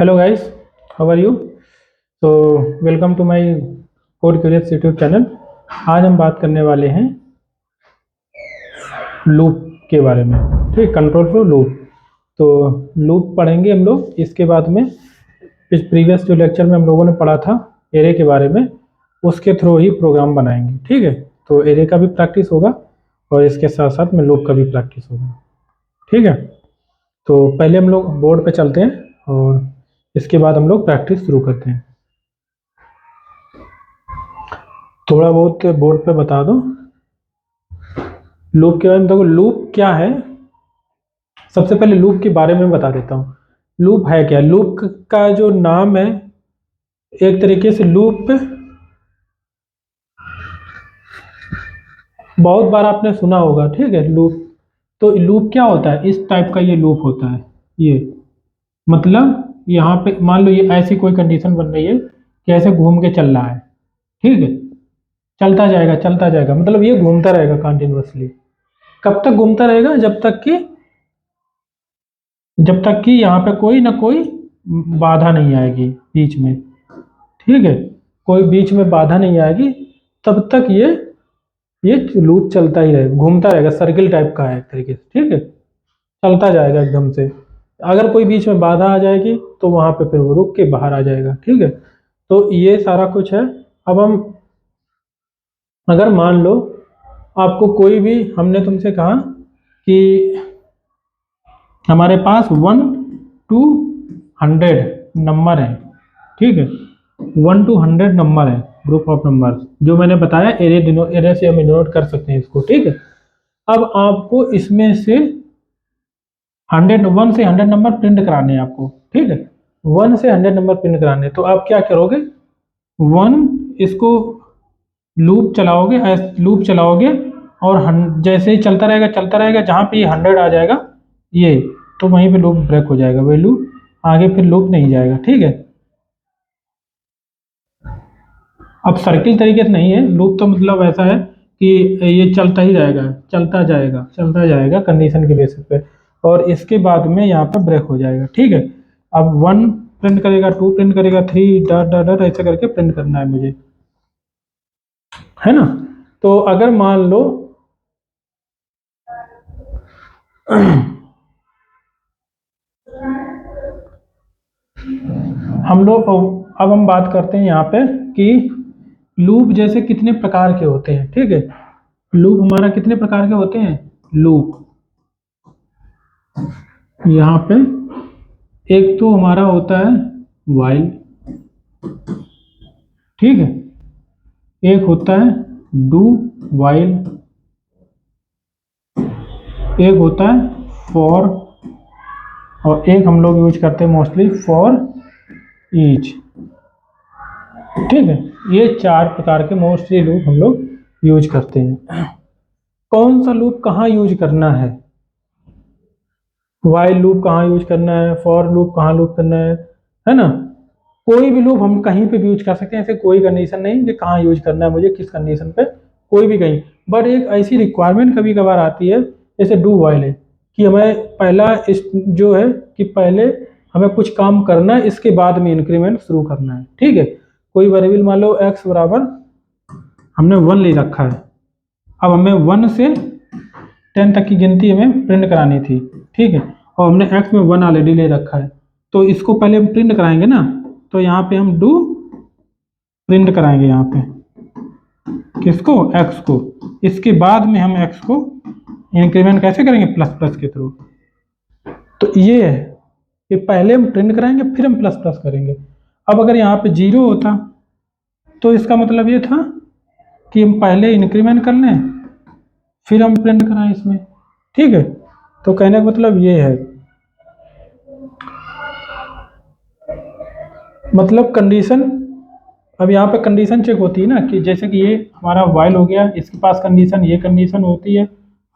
Hello guys, how are you. तो welcome to my code curious YouTube channel. आज हम बात करने वाले हैं लूप के बारे में। ठीक, कंट्रोल फ्लो लूप। तो लूप पढ़ेंगे हम लोग। इसके बाद में इस प्रीवियस जो लेक्चर में हम लोगों ने पढ़ा था एरे के बारे में, उसके थ्रू ही प्रोग्राम बनाएंगे। ठीक है, तो एरे का भी प्रैक्टिस होगा और इसके साथ साथ में लूप का भी प्रैक्टिस होगा। ठीक है, तो पहले हम लोग बोर्ड पे चलते हैं और इसके बाद हम लोग प्रैक्टिस शुरू करते हैं। थोड़ा बहुत बोर्ड पे बता दो लूप के बारे में। देखो लूप क्या है, सबसे पहले लूप के बारे में बता देता हूँ। लूप है क्या? लूप का जो नाम है, एक तरीके से लूप बहुत बार आपने सुना होगा। ठीक है, लूप तो लूप क्या होता है, इस टाइप का ये लूप होता है। ये मतलब यहाँ पे मान लो ये ऐसी कोई कंडीशन बन रही है कि ऐसे घूम के चल रहा है। ठीक है, चलता जाएगा मतलब ये घूमता रहेगा कंटिन्यूअसली। कब तक घूमता रहेगा? जब तक कि यहाँ पे कोई ना कोई बाधा नहीं आएगी बीच में। ठीक है, कोई बीच में बाधा नहीं आएगी, तब तक ये लूप चलता ही रहेगा, घूमता रहेगा। सर्किल टाइप का है एक तरीके से। ठीक है, चलता जाएगा एकदम से। अगर कोई बीच में बाधा आ जाएगी तो वहां पे फिर वो रुक के बाहर आ जाएगा। ठीक है, तो ये सारा कुछ है। अब हम अगर मान लो आपको कोई भी, हमने तुमसे कहा कि हमारे पास 1 to 100 नंबर है। ठीक है, 1 to 100 नंबर है, ग्रुप ऑफ नंबर जो मैंने बताया। एरे से हम डिनोट कर सकते हैं इसको। ठीक है, अब आपको इसमें से 1 से 100 नंबर प्रिंट कराने हैं आपको। ठीक है, 1 से 100 नंबर प्रिंट कराने हैं, तो आप क्या करोगे? वन इसको लूप चलाओगे और जैसे ही चलता रहेगा, जहाँ पे ये 100 आ जाएगा ये, तो वहीं पे लूप ब्रेक हो जाएगा, वैल्यू आगे फिर लूप नहीं जाएगा। ठीक है, अब सर्किल तरीके से नहीं है लूप, तो मतलब ऐसा है कि ये चलता जाएगा कंडीशन के बेसिस पे, और इसके बाद में यहाँ पे ब्रेक हो जाएगा। ठीक है, अब 1 प्रिंट करेगा, 2 प्रिंट करेगा, 3 डॉट डॉट डॉट ऐसे करके प्रिंट करना है मुझे, है ना। तो अगर मान लो हम लोग अब हम बात करते हैं यहाँ पे कि लूप जैसे कितने प्रकार के होते हैं। ठीक है, लूप हमारा कितने प्रकार के होते हैं? लूप यहाँ पे एक तो हमारा होता है वाइल। ठीक है, एक होता है डू वाइल, एक होता है फॉर, और एक हम लोग यूज करते हैं मोस्टली फॉर ईच। ठीक है, ये 4 प्रकार के मोस्टली लूप हम लोग यूज करते हैं। कौन सा लूप कहाँ यूज करना है? वाइल लूप कहाँ यूज करना है, फॉर लूप कहाँ लूप करना है ना। कोई भी लूप हम कहीं पे भी यूज कर सकते हैं, ऐसे कोई कंडीशन नहीं कि कहाँ यूज करना है मुझे, किस कंडीशन पे, कोई भी कहीं। बट एक ऐसी रिक्वायरमेंट कभी कभार आती है, जैसे डू वाइल है, कि हमें पहला जो है कि पहले हमें कुछ काम करना है, इसके बाद में इंक्रीमेंट शुरू करना है। ठीक है, कोई वेरिएबल मान लो एक्स बराबर हमने 1 ले रखा है, अब हमें 1 से 10 तक की गिनती हमें प्रिंट करानी थी। ठीक है, और हमने एक्स में 1 ऑलरेडी ले रखा है, तो इसको पहले हम प्रिंट कराएंगे ना, तो यहाँ पे हम डू प्रिंट कराएंगे यहाँ पे किसको? एक्स को। इसके बाद में हम एक्स को इंक्रीमेंट कैसे करेंगे? प्लस प्लस के थ्रू। तो ये है कि पहले हम प्रिंट कराएंगे फिर हम प्लस प्लस करेंगे। अब अगर यहाँ पे 0 होता तो इसका मतलब ये था कि हम पहले इंक्रीमेंट कर लें फिर हम प्रिंट कराएं इसमें। ठीक है, तो कहने का मतलब ये है, मतलब कंडीशन, अब यहाँ पे कंडीशन चेक होती है ना, कि जैसे कि ये हमारा वाइल हो गया, इसके पास कंडीशन, ये कंडीशन होती है,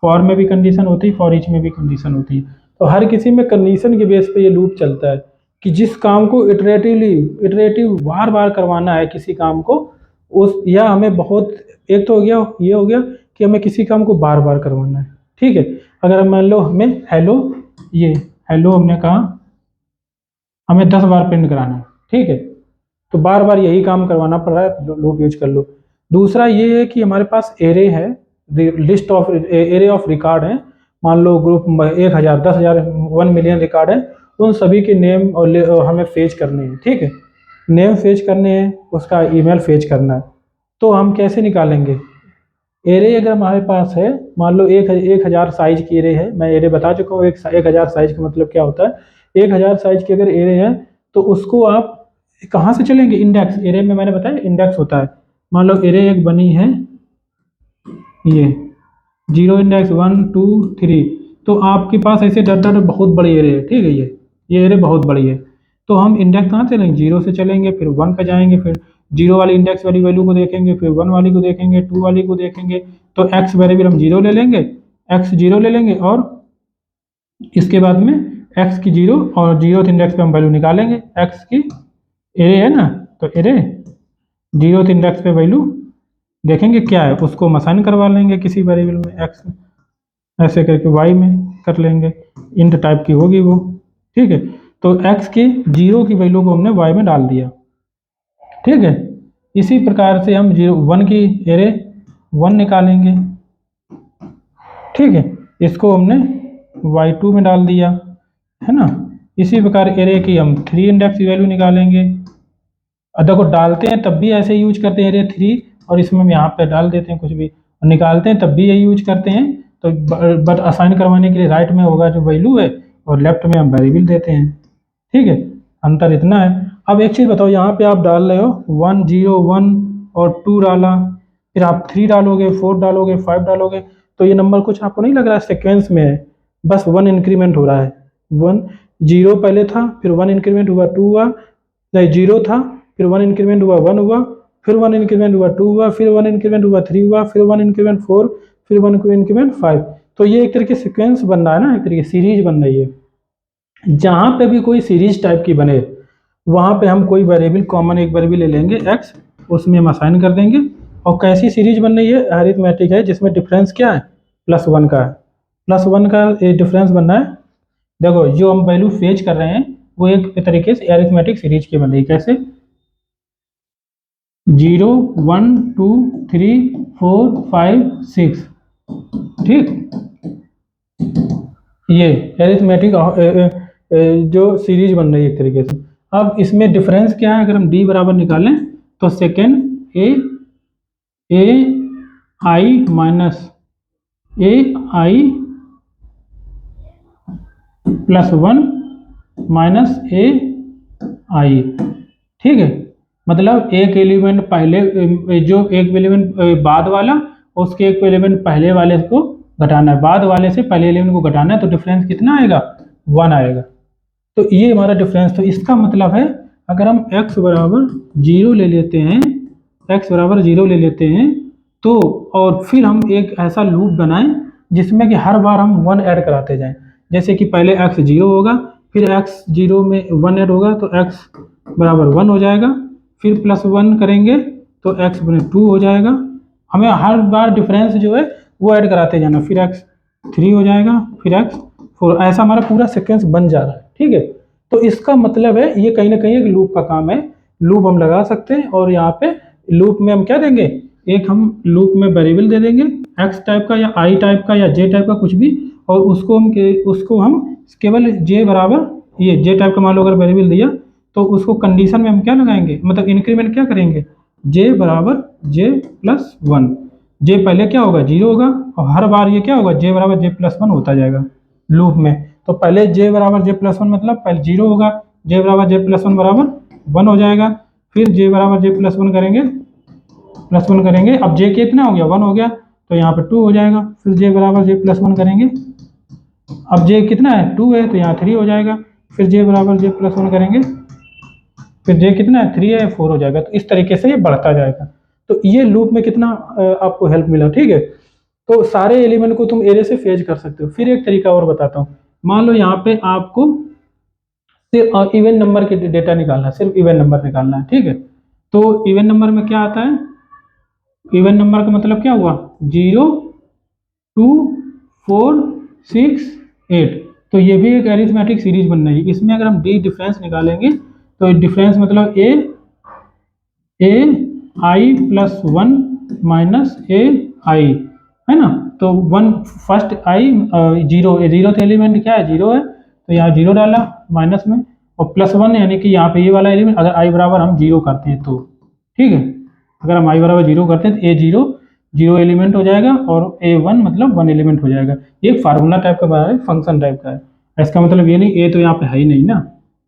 फॉर में भी कंडीशन होती है, फॉर ईच में भी कंडीशन होती है। तो हर किसी में कंडीशन के बेस पे ये लूप चलता है कि जिस काम को इटरेटिव बार बार करवाना है किसी काम को, उस या हमें बहुत, एक तो हो गया ये हो गया कि हमें किसी काम को बार बार करवाना है। ठीक है, अगर मान लो हमें हेलो, ये हेलो हमने कहा हमें 10 बार प्रिंट कराना है, ठीक है। तो बार बार यही काम करवाना पड़ रहा है, लूप यूज कर लो। दूसरा ये है कि हमारे पास एरे है, list of array of record है। मान लो ग्रुप 1000, 10,000, 1 मिलियन रिकॉर्ड है, उन सभी के नेम और हमें फेच करने हैं, ठीक है। नेम फेच करने हैं, उसका ईमेल फेच करना है। तो हम कैसे निकालेंगे? एरे अगर हमारे पास है, मान लो 1000 साइज की एरे है, मैं एरे बता चुका हूँ, 1000 साइज का मतलब क्या होता है। 1000 साइज की अगर एरे है तो उसको आप कहाँ से चलेंगे? इंडेक्स। एरे में मैंने बताया इंडेक्स होता है। मान लो एरे एक बनी है, ये 0 इंडेक्स 1 2 3, तो आपके पास ऐसे डट डट बहुत बड़ी एरे है, ठीक है। ये एरे बहुत बड़ी है। तो हम इंडेक्स कहाँ से चलेंगे? 0 से चलेंगे, फिर 1 पे जाएंगे, फिर 0 वाली इंडेक्स वाली वैल्यू को देखेंगे, फिर 1 वाली को देखेंगे, 2 वाली को देखेंगे। तो एक्स वेरिएबल हम 0 ले लेंगे, एक्स 0 ले लेंगे, और इसके बाद में एक्स की 0 और 0th इंडेक्स पे हम वैल्यू निकालेंगे एक्स की। एरे है ना, तो एरे 0th इंडेक्स पे वैल्यू देखेंगे क्या है, उसको हम असाइन करवा लेंगे किसी वेरिएबल में एक्स, ऐसे करके वाई में कर लेंगे, इंट टाइप की होगी वो, ठीक है। तो एक्स की 0 की वैल्यू को हमने वाई में डाल दिया, ठीक है। इसी प्रकार से हम 1 की एरे 1 निकालेंगे, ठीक है। इसको हमने y2 में डाल दिया, है ना। इसी प्रकार एरे की हम 3 इंडेक्स की वैल्यू निकालेंगे। देखो डालते हैं तब भी ऐसे यूज करते हैं एरे 3, और इसमें हम यहाँ पे डाल देते हैं कुछ भी, और निकालते हैं तब भी यही यूज करते हैं। तो बट असाइन करवाने के लिए राइट में होगा जो वैल्यू है, और लेफ्ट में हम वेरिएबल देते हैं, ठीक है। अंतर इतना है। अब एक चीज़ बताओ, यहाँ पे आप डाल रहे हो 1 0 1 और 2 डाला, फिर आप 3 डालोगे, 4 डालोगे, 5 डालोगे, तो ये नंबर कुछ आपको नहीं लग रहा है सीक्वेंस में है? बस 1 इंक्रीमेंट हो रहा है। 1 0 पहले था, फिर 1 इंक्रीमेंट हुआ 2 हुआ, नहीं 0 था, फिर 1 इंक्रीमेंट हुआ 1 हुआ, फिर 1 इंक्रीमेंट हुआ 2 हुआ, फिर 1 इंक्रीमेंट हुआ 3 हुआ, फिर 1 इंक्रीमेंट 4, फिर 1 इंक्रीमेंट 5। तो ये एक तरीके से सीक्वेंस बन रहा है ना, एक तरीके सीरीज बन रही है। जहाँ पे भी कोई सीरीज टाइप की बने, वहाँ पे हम कोई वेरिएबल कॉमन एक वेरिएबल ले लेंगे एक्स, उसमें हम असाइन कर देंगे। और कैसी सीरीज बन रही है? अरिथमेटिक है, जिसमें डिफरेंस क्या है? +1 का है। +1 का ये डिफरेंस बनना है। देखो जो हम वैल्यू फेच कर रहे हैं वो एक तरीके से अरिथमेटिक सीरीज की बन रही है। कैसे? 0 1 2 3 4 5 6, ठीक। ये अरिथमेटिक जो सीरीज बन रही है एक तरीके से। अब इसमें डिफरेंस क्या है? अगर हम डी बराबर निकालें तो सेकेंड ए आई माइनस ए आई +1 माइनस ए आई, ठीक है। मतलब एक एलिमेंट पहले, जो एक एलिमेंट बाद वाला, उसके एक एलिमेंट पहले वाले को घटाना है, बाद वाले से पहले एलिमेंट को घटाना है, तो डिफरेंस कितना आएगा? 1 आएगा। तो ये हमारा डिफरेंस। तो इसका मतलब है अगर हम x बराबर 0 ले लेते हैं, x बराबर 0 ले लेते हैं, तो और फिर हम एक ऐसा लूप बनाएं जिसमें कि हर बार हम 1 ऐड कराते जाएं। जैसे कि पहले x 0 होगा, फिर x 0 में 1 ऐड होगा तो x बराबर 1 हो जाएगा, फिर +1 करेंगे तो x बने 2 हो जाएगा। हमें हर बार डिफरेंस जो है वो ऐड कराते जाना, फिर x 3 हो जाएगा, फिर x 4, ऐसा हमारा पूरा सीक्वेंस बन जा रहा है, ठीक है। तो इसका मतलब है ये कहीं ना कहीं एक लूप का काम है। लूप हम लगा सकते हैं, और यहाँ पे लूप में हम क्या देंगे? एक हम लूप में वेरिएबल दे देंगे x टाइप का या i टाइप का या j टाइप का कुछ भी, और उसको हम केवल j बराबर ये j टाइप का मान लो अगर वेरिएबल दिया, तो उसको कंडीशन में हम क्या लगाएंगे, मतलब इंक्रीमेंट क्या करेंगे? j बराबर j+1। j पहले क्या होगा? 0 होगा, और हर बार ये क्या होगा? j बराबर j+1 होता जाएगा लूप में। तो पहले j बराबर j+1 मतलब पहले 0 होगा, j बराबर j+1 बराबर 1 हो जाएगा, फिर j बराबर j+1 करेंगे, +1 करेंगे, अब j कितना हो गया? 1 हो गया, तो यहाँ पर 2 हो जाएगा, फिर j बराबर j+1 करेंगे, अब j कितना है? 2 है, तो यहाँ 3 हो जाएगा, फिर j बराबर j+1 करेंगे, फिर j कितना है? 3 है, 4 हो जाएगा। तो इस तरीके से ये बढ़ता जाएगा। तो ये लूप में कितना आपको हेल्प मिला, ठीक है। तो सारे एलिमेंट को तुम एरे से फेच कर सकते हो। फिर एक तरीका और बताता हूँ। मान लो यहाँ पे आपको सिर्फ इवन नंबर के डेटा निकालना है, सिर्फ इवन नंबर निकालना है, ठीक है। तो इवन नंबर में क्या आता है? इवन नंबर का मतलब क्या हुआ? 0 2 4 6 8। तो ये भी एक एरिथमेटिक सीरीज बन रही है। इसमें अगर हम डी डिफरेंस निकालेंगे तो डिफरेंस मतलब ए आई प्लस वन माइनस ए आई, है ना। तो वन फर्स्ट आई जीरो, जीरो एलिमेंट क्या है, जीरो है, तो यहाँ जीरो डाला माइनस में, और प्लस वन यानी कि यहाँ पे ये वाला एलिमेंट अगर आई बराबर हम जीरो करते हैं तो, ठीक है, अगर हम आई बराबर जीरो करते हैं तो ए जीरो जीरो एलिमेंट हो जाएगा और ए वन मतलब वन एलिमेंट हो जाएगा। ये एक फार्मूला टाइप का बना है, फंक्शन टाइप का है। इसका मतलब ये नहीं ए तो यहाँ पे है ही नहीं ना,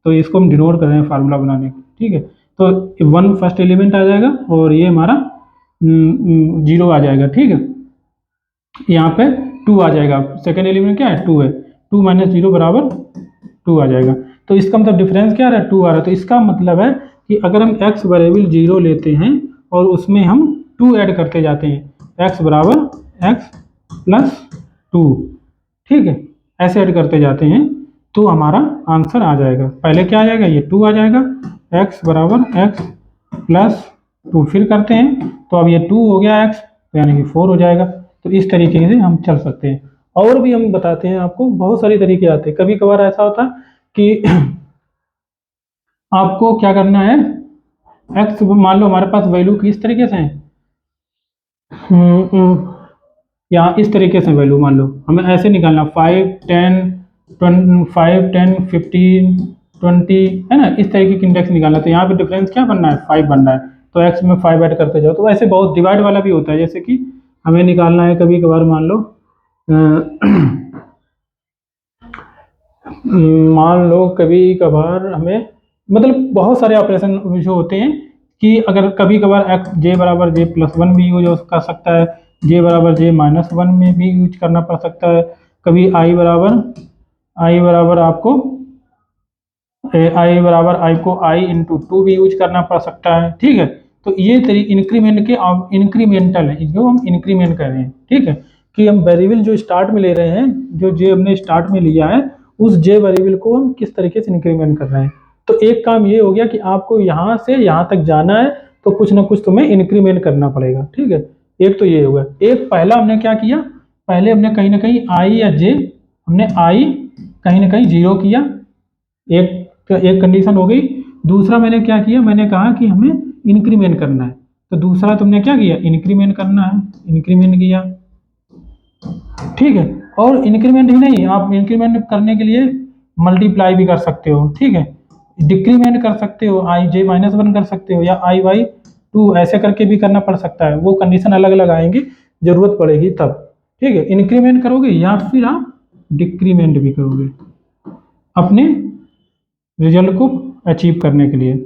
तो इसको हम डिनोट कर रहे हैं फार्मूला बनाने के, ठीक है। तो वन फर्स्ट एलिमेंट आ जाएगा और ये हमारा जीरो आ जाएगा, ठीक है। यहाँ पे टू आ जाएगा, सेकेंड एलिमेंट क्या है, टू है, टू माइनस जीरो बराबर टू आ जाएगा। तो इसका मतलब डिफरेंस क्या आ रहा है, टू आ रहा है। तो इसका मतलब है कि अगर हम एक्स वेरिएबल जीरो लेते हैं और उसमें हम टू ऐड करते जाते हैं, एक्स बराबर एक्स प्लस टू, ठीक है, ऐसे ऐड करते जाते हैं तो हमारा आंसर आ जाएगा। पहले क्या आ जाएगा, ये टू आ जाएगा, एक्स बराबर एक्स प्लस टू, फिर करते हैं तो अब ये टू हो गया एक्स, यानी कि फोर हो जाएगा। तो इस तरीके से हम चल सकते हैं। और भी हम बताते हैं आपको, बहुत सारे तरीके आते हैं। कभी कभार ऐसा होता है कि आपको क्या करना है, एक्स मान लो हमारे पास वैल्यू किस तरीके से है, यहाँ इस तरीके से वैल्यू मान लो हमें ऐसे निकालना 5 10 5 10 15 20, है ना, इस तरीके की इंडेक्स निकालना। तो यहाँ पे डिफरेंस क्या बनना है, 5 बनना है, तो एक्स में 5 ऐड करते जाओ। तो ऐसे बहुत डिवाइड वाला भी होता है, जैसे कि हमें निकालना है कभी कभार मान लो मान लो कभी कभार हमें, मतलब बहुत सारे ऑपरेशन जो होते हैं कि अगर कभी कभार एक्स जे बराबर जे प्लस वन भी यूज कर सकता है, जे बराबर जे माइनस वन में भी यूज करना पड़ सकता है, कभी आई बराबर आपको आई बराबर आई को आई इंटू टू भी यूज करना पड़ सकता है, ठीक है। तो ये तरीके इंक्रीमेंट के इंक्रीमेंटल है, जो हम इंक्रीमेंट कर रहे हैं, ठीक है, कि हम वेरिएबल जो स्टार्ट में ले रहे हैं, जो जे हमने स्टार्ट में लिया है उस जे वेरिएबल को हम किस तरीके से इंक्रीमेंट कर रहे हैं। तो एक काम ये हो गया कि आपको यहाँ से यहाँ तक जाना है तो कुछ ना कुछ तुम्हें इंक्रीमेंट करना पड़ेगा, ठीक है। एक तो ये होगा, एक पहला हमने क्या किया, पहले हमने कहीं ना कहीं आई या जे, हमने आई कहीं ना कहीं जीरो किया, एक कंडीशन हो गई। दूसरा मैंने क्या किया, मैंने कहा कि हमें इंक्रीमेंट करना है, तो दूसरा तुमने क्या किया, इंक्रीमेंट करना है, इंक्रीमेंट किया, ठीक है। और इंक्रीमेंट ही नहीं, आप इंक्रीमेंट करने के लिए मल्टीप्लाई भी कर सकते हो, ठीक है, डिक्रीमेंट कर सकते हो, आई जे माइनस वन कर सकते हो, या आई वाई टू, ऐसे करके भी करना पड़ सकता है। वो कंडीशन अलग अलग आएंगी, जरूरत पड़ेगी तब, ठीक है। इंक्रीमेंट करोगे या फिर आप डिक्रीमेंट भी करोगे अपने रिजल्ट को अचीव करने के लिए,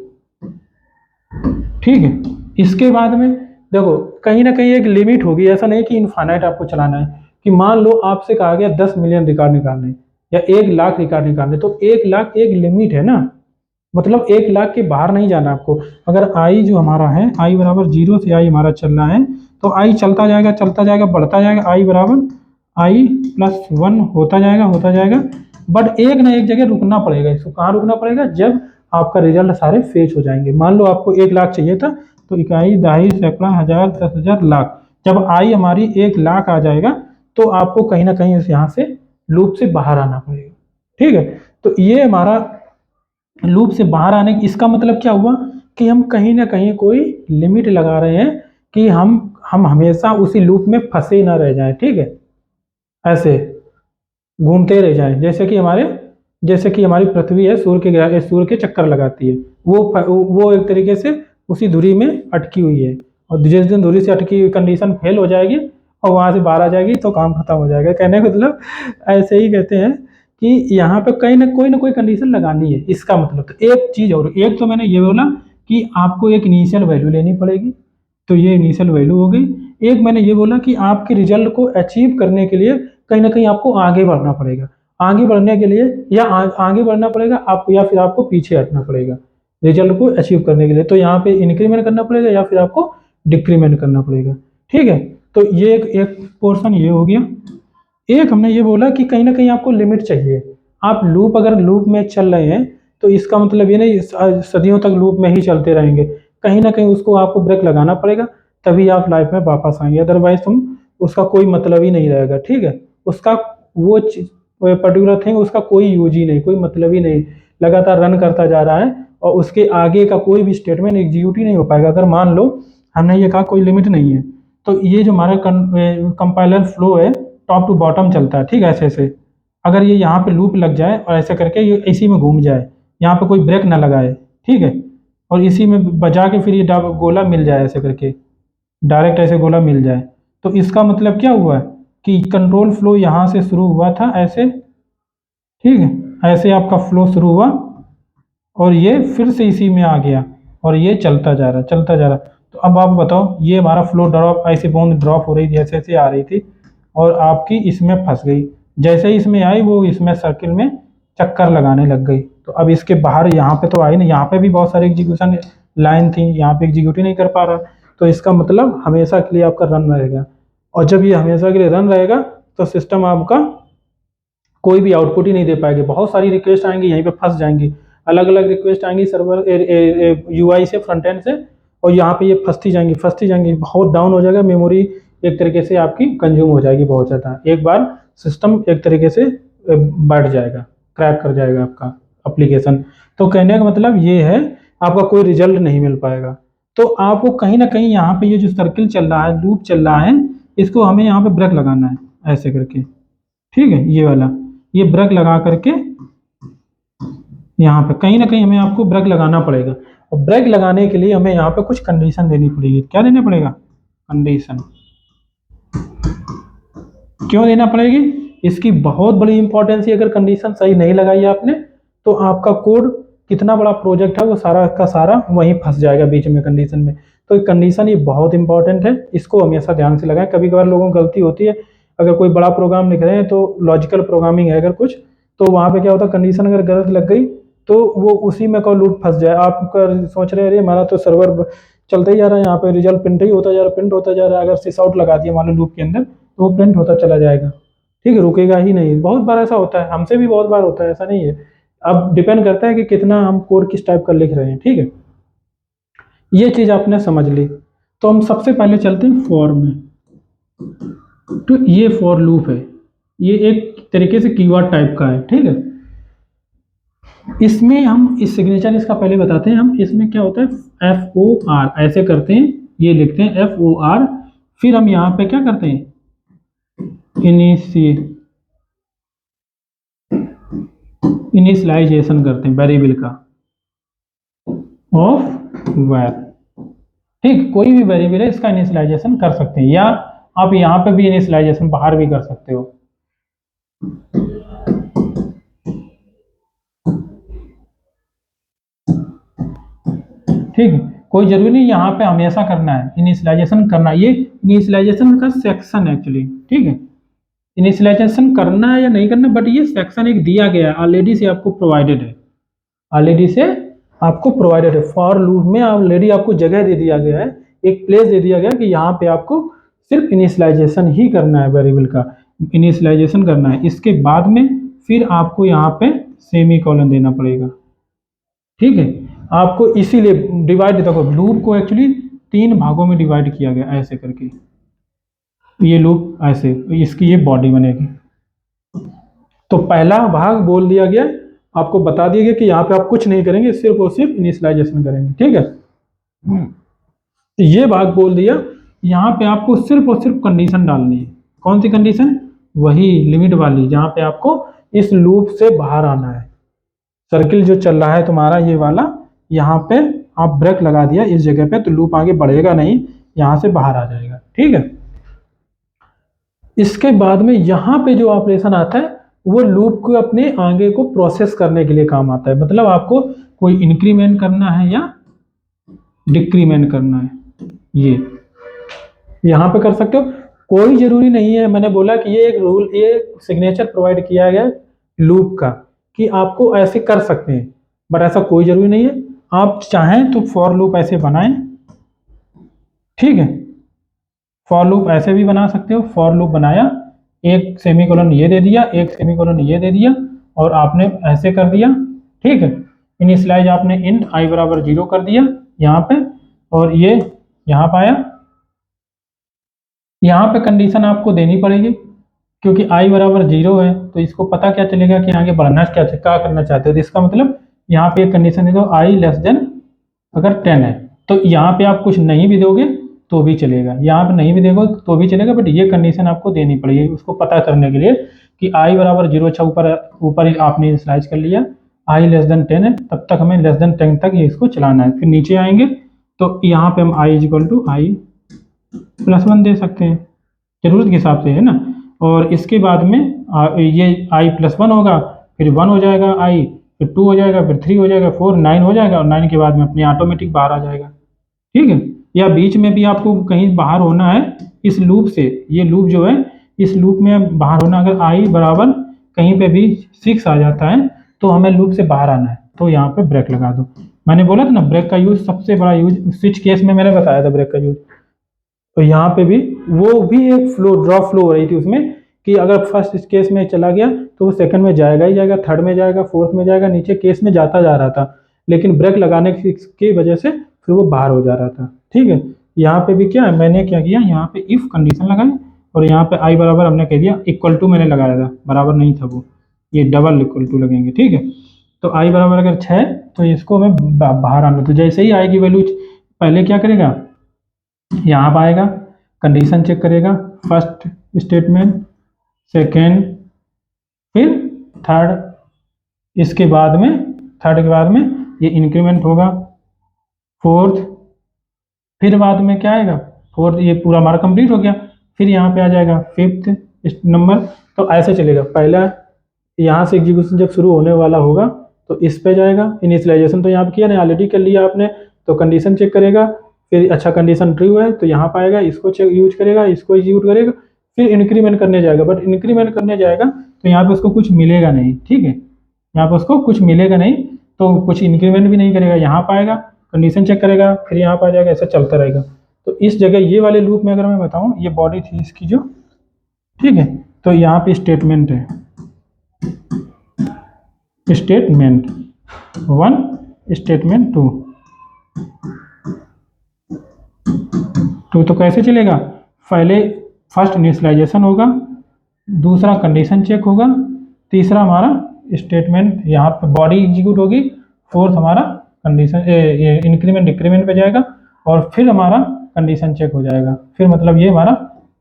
ठीक है। इसके बाद में देखो कहीं ना कहीं एक लिमिट होगी, ऐसा नहीं कि इनफाइनाइट आपको चलाना है। कि मान लो आपसे कहा गया 10 मिलियन रिकॉर्ड निकालने या 1 लाख रिकॉर्ड निकालने, तो 1 लाख एक लिमिट है ना, मतलब 1 लाख के बाहर नहीं जाना आपको। अगर आई जो हमारा है, आई बराबर जीरो से आई हमारा चल रहा है, तो आई चलता जाएगा बढ़ता जाएगा, आई बराबर आई प्लस वन होता जाएगा। बट एक ना एक जगह रुकना पड़ेगा। इसको कहाँ रुकना पड़ेगा, जब आपका रिजल्ट सारे फेच हो जाएंगे। मान लो आपको 1 लाख चाहिए था, तो इकाई दहाई सैकड़ा हजार 10,000 लाख, जब आई हमारी 1 लाख आ जाएगा तो आपको कहीं ना कहीं यहाँ से लूप से बाहर आना पड़ेगा, ठीक है। तो ये हमारा लूप से बाहर आने की, इसका मतलब क्या हुआ कि हम कहीं ना कहीं कोई लिमिट लगा रहे हैं कि हम हमेशा उसी लूप में फंसे ना रह जाएं, ठीक है, ऐसे घूमते रह जाएं। जैसे कि हमारी पृथ्वी है, सूर्य के चक्कर लगाती है, वो एक तरीके से उसी धुरी में अटकी हुई है, और जिस दिन धुरी से अटकी हुई कंडीशन फेल हो जाएगी और वहां से बाहर आ जाएगी तो काम खत्म हो जाएगा। कहने का मतलब ऐसे ही कहते हैं कि यहाँ पे कहीं ना कोई कंडीशन लगानी है। इसका मतलब तो एक चीज, और एक तो मैंने ये बोला कि आपको एक इनिशियल वैल्यू लेनी पड़ेगी, तो ये इनिशियल वैल्यू हो गई। एक मैंने ये बोला कि आपके रिजल्ट को अचीव करने के लिए कहीं ना कहीं आपको आगे बढ़ना पड़ेगा। आगे बढ़ने के लिए या आगे बढ़ना पड़ेगा आप, या फिर आपको पीछे हटना पड़ेगा रिजल्ट को अचीव करने के लिए। तो यहाँ पे इंक्रीमेंट करना पड़ेगा या फिर आपको डिक्रीमेंट करना पड़ेगा, ठीक है। तो ये एक पोर्शन ये हो गया। एक हमने ये बोला कि कहीं ना कहीं आपको लिमिट चाहिए। आप अगर लूप में चल रहे हैं तो इसका मतलब ये नहीं सदियों तक लूप में ही चलते रहेंगे। कहीं ना कहीं उसको आपको ब्रेक लगाना पड़ेगा, तभी आप लाइफ में वापस आएंगे, अदरवाइज उसका कोई मतलब ही नहीं रहेगा, ठीक है। उसका वो पर्टिकुलर थिंग उसका कोई यूज ही नहीं, कोई मतलब ही नहीं, लगातार रन करता जा रहा है और उसके आगे का कोई भी स्टेटमेंट एग्जीक्यूट ही नहीं हो पाएगा। अगर मान लो हमने ये कहा कोई लिमिट नहीं है, तो ये जो हमारा कंपाइलर फ्लो है टॉप टू बॉटम चलता है, ठीक है, ऐसे ऐसे। अगर ये यहाँ पे लूप लग जाए और ऐसे करके ये इसी में घूम जाए, यहाँ पे कोई ब्रेक ना लगाए, ठीक है, और इसी में बजा के फिर ये गोला मिल जाए ऐसे करके, डायरेक्ट ऐसे गोला मिल जाए, तो इसका मतलब क्या हुआ कि कंट्रोल फ्लो यहाँ से शुरू हुआ था ऐसे, ठीक है, ऐसे आपका फ्लो शुरू हुआ और ये फिर से इसी में आ गया और ये चलता जा रहा चलता जा रहा। तो अब आप बताओ, ये हमारा फ्लो ड्रॉप, ऐसे बूंद ड्रॉप हो रही थी, ऐसे ऐसे आ रही थी और आपकी इसमें फंस गई। जैसे ही इसमें आई वो इसमें सर्किल में चक्कर लगाने लग गई। तो अब इसके बाहर यहाँ पे तो आई नहीं, यहाँ पे भी बहुत सारे एग्जीक्यूशन लाइन थी, यहाँ पे एग्जीक्यूट ही नहीं कर पा रहा। तो इसका मतलब हमेशा के लिए आपका रन रहेगा, और जब ये हमेशा के लिए रन रहेगा तो सिस्टम आपका कोई भी आउटपुट ही नहीं दे पाएगी। बहुत सारी रिक्वेस्ट आएंगी, यहीं पे फंस जाएंगी, अलग अलग रिक्वेस्ट आएंगी सर्वर यूआई से, फ्रंट एंड से, और यहाँ पे ये फंसती जाएंगी, बहुत डाउन हो जाएगा, मेमोरी एक तरीके से आपकी कंज्यूम हो जाएगी बहुत ज़्यादा। एक बार सिस्टम एक तरीके से बढ़ जाएगा, क्रैक कर जाएगा आपका एप्लीकेशन। तो कहने का मतलब ये है, आपका कोई रिजल्ट नहीं मिल पाएगा। तो आपको कहीं ना कहीं यहाँ पे ये जो सर्किल चल रहा है, लूप चल रहा है, इसको हमें यहाँ पे ब्रेक लगाना है ऐसे करके, ठीक है, ये वाला, ये ब्रेक लगा करके यहाँ पे कहीं ना कहीं हमें आपको ब्रेक लगाना पड़ेगा। और ब्रेक लगाने के लिए हमें यहाँ पे कुछ कंडीशन देनी पड़ेगी। क्या देना पड़ेगा? कंडीशन। क्यों देना पड़ेगी? इसकी बहुत बड़ी इंपॉर्टेंस है। अगर कंडीशन सही नहीं लगाई आपने तो आपका कोड, कितना बड़ा प्रोजेक्ट है वो सारा का सारा वहीं फंस जाएगा बीच में कंडीशन में। तो कंडीशन ये बहुत इंपॉर्टेंट है, इसको हमेशा ध्यान से लगाएं। कभी कभार लोगों को गलती होती है, अगर कोई बड़ा प्रोग्राम लिख रहे हैं तो लॉजिकल प्रोग्रामिंग है अगर कुछ, तो वहाँ पे क्या होता है, कंडीशन अगर गलत लग गई तो वो उसी में का लूप फंस जाए। आप सोच रहे हैं अरे हमारा तो सर्वर चलता ही जा रहा है, यहाँ पे रिजल्ट प्रिंट ही होता जा रहा है, प्रिंट होता जा रहा है। अगर सिस आउट लगा दिया मान लो लूप के अंदर, तो वो प्रिंट होता चला जाएगा, ठीक है, रुकेगा ही नहीं। बहुत बार ऐसा होता है, हमसे भी बहुत बार होता है, ऐसा नहीं है। अब डिपेंड करता है कि कितना हम कोड किस टाइप का लिख रहे हैं, ठीक है। ये चीज आपने समझ ली। तो हम सबसे पहले चलते हैं फॉर में। तो ये फॉर लूप है, ये एक तरीके से कीवर्ड टाइप का है, ठीक है। इसमें हम इस सिग्नेचर इसका पहले बताते हैं हम। इसमें क्या होता है, FOR ऐसे करते हैं, ये लिखते हैं FOR, फिर हम यहाँ पे क्या करते हैं, इनिशियलाइजेशन करते हैं वेरिएबल का ऑफ वैर, ठीक। कोई भी वेरिएबल है इसका इनिशियलाइजेशन कर सकते हैं, या आप यहाँ पे भी इनिशियलाइजेशन बाहर भी कर सकते हो, ठीक है। कोई जरूरी नहीं यहाँ पे हमेशा करना है इनिशियलाइजेशन करना, ये इनिशियलाइजेशन का सेक्शन है एक्चुअली, ठीक है। इनिशियलाइजेशन करना है या नहीं करना, बट ये सेक्शन एक दिया गया है, ऑलरेडी से आपको प्रोवाइडेड है, ऑलरेडी से आपको प्रोवाइडेड है। फॉर लूप में ऑलरेडी आपको जगह दे दिया गया है, एक प्लेस दे दिया गया कि यहाँ पे आपको सिर्फ इनिशियलाइजेशन ही करना है, वेरिएबल का इनिशियलाइजेशन करना है। इसके बाद में फिर आपको यहाँ पे सेमी कॉलन देना पड़ेगा, ठीक है। आपको इसीलिए डिवाइड, देखो लूप को एक्चुअली 3 भागों में डिवाइड किया गया ऐसे करके, ये लूप ऐसे, इसकी ये बॉडी बनेगी। तो पहला भाग बोल दिया गया, आपको बता दिया गया कि यहाँ पे आप कुछ नहीं करेंगे, सिर्फ और सिर्फ इनिशियलाइजेशन करेंगे, ठीक है। तो ये भाग बोल दिया, यहाँ पे आपको सिर्फ और सिर्फ कंडीशन डालनी है। कौन सी कंडीशन? वही लिमिट वाली, जहाँ पे आपको इस लूप से बाहर आना है। सर्किल जो चल रहा है तुम्हारा ये वाला, यहाँ पे आप ब्रेक लगा दिया इस जगह पे, तो लूप आगे बढ़ेगा नहीं, यहाँ से बाहर आ जाएगा, ठीक है। इसके बाद में यहाँ पे जो ऑपरेशन आता है वो लूप को अपने आगे को प्रोसेस करने के लिए काम आता है। मतलब आपको कोई इंक्रीमेंट करना है या डिक्रीमेंट करना है, ये यहाँ पे कर सकते हो। कोई जरूरी नहीं है, मैंने बोला कि ये एक रूल, ये सिग्नेचर प्रोवाइड किया गया लूप का कि आपको ऐसे कर सकते हैं, बट ऐसा कोई जरूरी नहीं है। आप चाहें तो फॉर लूप ऐसे बनाएं, ठीक है, फॉर लूप ऐसे भी बना सकते हो। फॉर लूप बनाया, एक सेमीकोलन ये दे दिया, एक सेमीकोलन ये दे दिया, और आपने ऐसे कर दिया, ठीक है। इनिशियलाइज आपने इंट i बराबर 0 कर दिया यहाँ पे, और ये यहाँ पे आया। यहाँ पे कंडीशन आपको देनी पड़ेगी, क्योंकि आई बराबर 0 है तो इसको पता क्या चलेगा कि आगे बढ़ना क्या करना चाहते हो। तो इसका मतलब यहाँ पे एक कंडीशन है, तो आई लेस देन अगर 10 है तो यहाँ पे आप कुछ नहीं भी दोगे तो भी चलेगा, यहाँ पे नहीं भी दोगे तो भी चलेगा, बट ये कंडीशन आपको देनी पड़ेगी उसको पता करने के लिए कि आई बराबर 0। अच्छा, ऊपर ऊपर ही आपने इनिशियलाइज कर लिया, आई लेस देन 10 है, तब तक हमें लेस देन 10 तक ये इसको चलाना है। फिर नीचे आएंगे तो यहाँ पे हम I equal to I plus 1 दे सकते हैं जरूरत के हिसाब से, है ना। और इसके बाद में ये आई प्लस 1 होगा, फिर 1 हो जाएगा आई, फिर 2 हो जाएगा, फिर 3 हो जाएगा, 4 9 हो जाएगा, और 9 के बाद में अपने ऑटोमेटिक बाहर आ जाएगा। ठीक है, या बीच में भी आपको कहीं बाहर होना है इस लूप से, ये लूप जो है इस लूप में बाहर होना, अगर आई बराबर कहीं पे भी 6 आ जाता है तो हमें लूप से बाहर आना है, तो यहाँ पे ब्रेक लगा दो। मैंने बोला था ना ब्रेक का यूज सबसे बड़ा यूज स्विच केस में मैंने बताया था ब्रेक का यूज। तो यहाँ पे भी वो भी एक फ्लो ड्रॉप फ्लो हो रही थी उसमें, कि अगर फर्स्ट केस में चला गया तो वो सेकंड में जाएगा ही जाएगा, थर्ड में जाएगा, फोर्थ में जाएगा, नीचे केस में जाता जा रहा था, लेकिन ब्रेक लगाने की वजह से फिर वो बाहर हो जा रहा था। ठीक है, यहाँ पे भी क्या है, मैंने क्या किया, यहाँ पे इफ कंडीशन लगाई और यहाँ पे आई बराबर हमने कह दिया, इक्वल टू मैंने लगाया था, बराबर नहीं था वो, ये डबल इक्वल टू लगेंगे। ठीक है, तो आई बराबर अगर 6 तो इसको हमें बाहर आना, तो जैसे ही आएगी वैल्यू पहले क्या करेगा, यहाँ पर आएगा, कंडीशन चेक करेगा, फर्स्ट स्टेटमेंट, सेकेंड, फिर थर्ड, इसके बाद में थर्ड के बाद में ये इंक्रीमेंट होगा, फोर्थ, फिर बाद में क्या आएगा, फोर्थ, ये पूरा हमारा कंप्लीट हो गया, फिर यहाँ पे आ जाएगा फिफ्थ नंबर। तो ऐसे चलेगा, पहला यहाँ से एग्जीक्यूशन जब शुरू होने वाला होगा तो इस पे जाएगा, इनिशियलाइजेशन तो यहाँ पे किया नहीं, ऑलरेडी कर लिया आपने, तो कंडीशन चेक करेगा, फिर अच्छा कंडीशन ट्रू है तो यहाँ पाएगा, इसको चेक यूज करेगा, इसको एग्जीक्यूट करेगा, फिर इंक्रीमेंट करने जाएगा, बट इंक्रीमेंट करने जाएगा तो यहाँ पे उसको कुछ मिलेगा नहीं। ठीक है, यहाँ पे उसको कुछ मिलेगा नहीं, तो कुछ इंक्रीमेंट भी नहीं करेगा, यहाँ पाएगा, कंडीशन चेक करेगा, फिर यहाँ पर आ जाएगा, ऐसा चलता रहेगा। तो इस जगह ये वाले लूप में अगर मैं बताऊँ, ये बॉडी थी इसकी जो, ठीक है, तो यहाँ पे स्टेटमेंट है, स्टेटमेंट 1, स्टेटमेंट 2, तो कैसे चलेगा, पहले फर्स्ट इनिशियलाइजेशन होगा, दूसरा कंडीशन चेक होगा, तीसरा हमारा स्टेटमेंट यहाँ पे बॉडी एग्जीक्यूट होगी, फोर्थ हमारा कंडीशन इंक्रीमेंट डिक्रीमेंट पे जाएगा, और फिर हमारा कंडीशन चेक हो जाएगा, फिर मतलब ये हमारा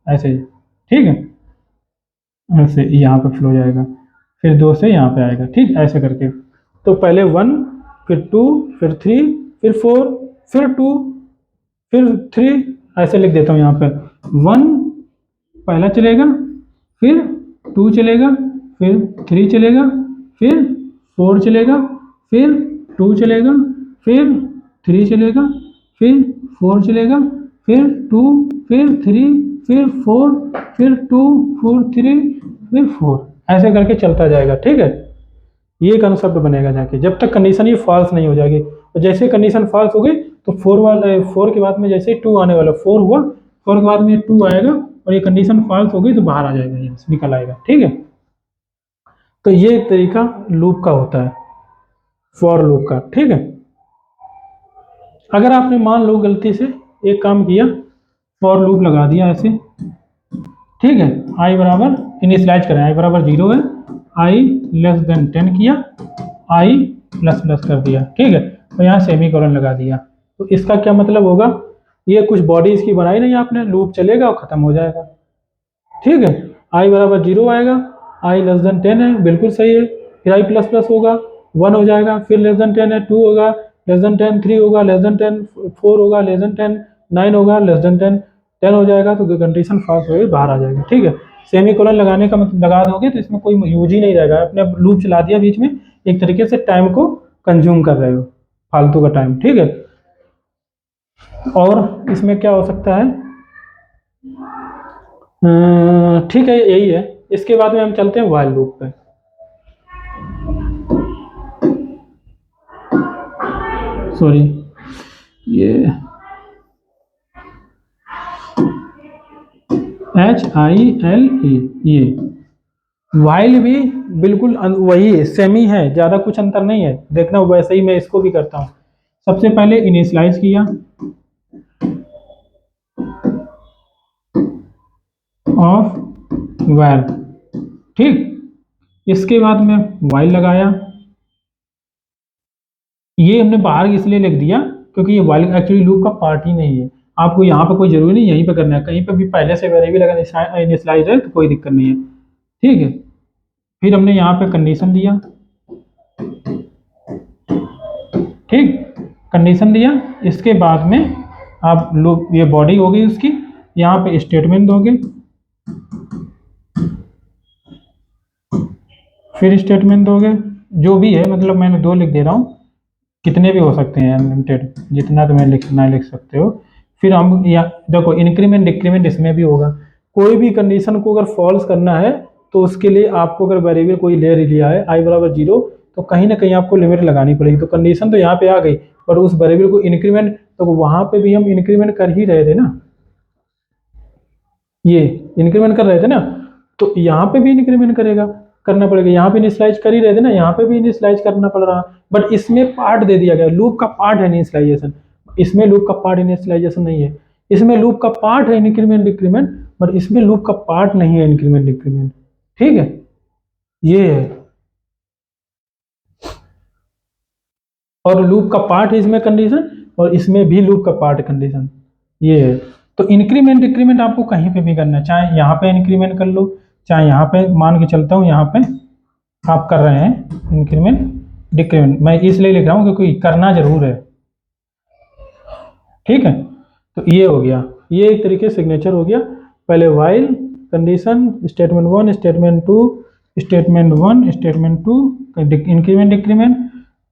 ऐसे ही। ठीक है, ऐसे यहाँ पे फ्लो जाएगा, फिर 2 से यहाँ पे आएगा। ठीक, ऐसे करके, तो पहले 1, फिर 2, फिर 3, फिर 4, फिर 2, फिर 3, ऐसे लिख देता हूँ यहाँ पे, 1 पहला चलेगा, फिर 2 चलेगा, फिर 3 चलेगा, फिर 4 चलेगा, फिर 2 चलेगा, फिर 3 चलेगा, फिर 4 चलेगा, फिर 2, फिर 3, फिर 4, फिर 2, फिर 3, फिर 4, ऐसे करके चलता जाएगा। ठीक है, ये कंसेप्ट बनेगा जाके, जब तक कंडीशन ये फॉल्स नहीं हो जाएगी, तो जैसे कंडीशन फॉल्स हो गई तो 4 के बाद में जैसे 2 आने वाला, 4 हुआ, 4 के बाद में 2 आएगा, और ये कंडीशन फॉल्स हो गई तो बाहर आ जाएगा, ये निकल आएगा। ठीक है, तो ये एक तरीका लूप का होता है, फॉर लूप का। ठीक है, अगर आपने मान लो गलती से एक काम किया, फॉर लूप लगा दिया ऐसे, ठीक है, आई बराबर इनिशियलाइज करें, आई बराबर 0 है, आई लेस देन 10 किया, आई प्लस प्लस कर दिया। ठीक है, तो यहाँ सेमी कोलन लगा दिया, तो इसका क्या मतलब होगा, ये कुछ बॉडी इसकी बनाई नहीं आपने, लूप चलेगा और खत्म हो जाएगा। ठीक है, आई बराबर 0 आएगा, आई लेस देन 10 है, बिल्कुल सही है, फिर आई प्लस प्लस होगा, 1 हो जाएगा, फिर लेस देन 10 है, 2 होगा, लेस देन 10 3 होगा, लेस देन 10 4 होगा, लेस देन 10 9 होगा, लेस देन 10 हो जाएगा, तो कंडीशन फॉल्स होगी, बाहर आ जाएगा। ठीक है, सेमी कोलन लगाने का मतलब लगा दोगे तो इसमें कोई यूज ही नहीं रहेगा, आपने लूप चला दिया बीच में, एक तरीके से टाइम को कंज्यूम कर रहे हो, फालतू का टाइम। ठीक है, और इसमें क्या हो सकता है, ठीक है, यही है। इसके बाद में हम चलते हैं व्हाइल लूप पे। सॉरी, ये HILE, ये व्हाइल भी बिल्कुल वही है, सेमी है, ज़्यादा कुछ अंतर नहीं है, देखना वैसे ही मैं इसको भी करता हूँ। सबसे पहले इनिशियलाइज किया, ऑफ वैल, ठीक, इसके बाद में वाइल लगाया। ये हमने बाहर इसलिए लिख दिया क्योंकि ये वाइल एक्चुअली लूप का पार्ट ही नहीं है। आपको यहाँ पे कोई जरूरी नहीं यहीं पे करना है, कहीं पे भी पहले से वेरिएबल अगर इनिशियलाइज है तो कोई दिक्कत नहीं है। ठीक है, फिर हमने यहाँ पे कंडीशन दिया। ठीक, कंडीशन दिया, इसके बाद में आप लूप, ये बॉडी हो गई उसकी, यहाँ पे स्टेटमेंट दोगे, फिर स्टेटमेंट दोगे, जो भी है, मतलब मैंने 2 लिख दे रहा हूँ, कितने भी हो सकते हैं अनलिमिटेड, जितना तुम्हें लिखना लिख सकते हो। फिर हम या देखो इंक्रीमेंट डिक्रीमेंट इसमें भी होगा। कोई भी कंडीशन को अगर फॉल्स करना है तो उसके लिए आपको अगर वेरिएबल कोई ले लिया है i बराबर 0, तो कहीं ना कहीं आपको लिमिट लगानी पड़ेगी। तो कंडीशन तो यहाँ पे आ गई, पर उस वेरिएबल को इंक्रीमेंट, तो वहां पे भी हम इंक्रीमेंट कर ही रहे थे ना, ये इंक्रीमेंट कर रहे थे ना, तो यहाँ पे भी इंक्रीमेंट करेगा, करना पड़ेगा। यहाँ पे इनिशियलाइज कर ही रहे थे ना, यहाँ पे भी इनिशियलाइज करना पड़ रहा। बट इसमें पार्ट दे दिया गया, लूप का पार्ट है इनिशियलाइजेशन, इसमें लूप का पार्ट इनिशियलाइजेशन नहीं है। इसमें लूप का पार्ट है इंक्रीमेंट डिक्रीमेंट, बट इसमें लूप का पार्ट नहीं है इंक्रीमेंट डिक्रीमेंट। ठीक है, ये है। और लूप का पार्ट है इसमें कंडीशन, और इसमें भी लूप का पार्ट कंडीशन, ये है। तो इंक्रीमेंट डिक्रीमेंट आपको कहीं पे भी करना है, चाहे यहाँ पे इंक्रीमेंट कर लो, चाहे यहाँ पे, मान के चलता हूँ यहाँ पे आप कर रहे हैं इंक्रीमेंट डिक्रीमेंट, मैं इसलिए लिख रहा हूँ क्योंकि करना जरूर है। ठीक है, तो ये हो गया, ये एक तरीके से सिग्नेचर हो गया। पहले while condition, statement 1, statement 2, statement 1, statement 2, increment decrement,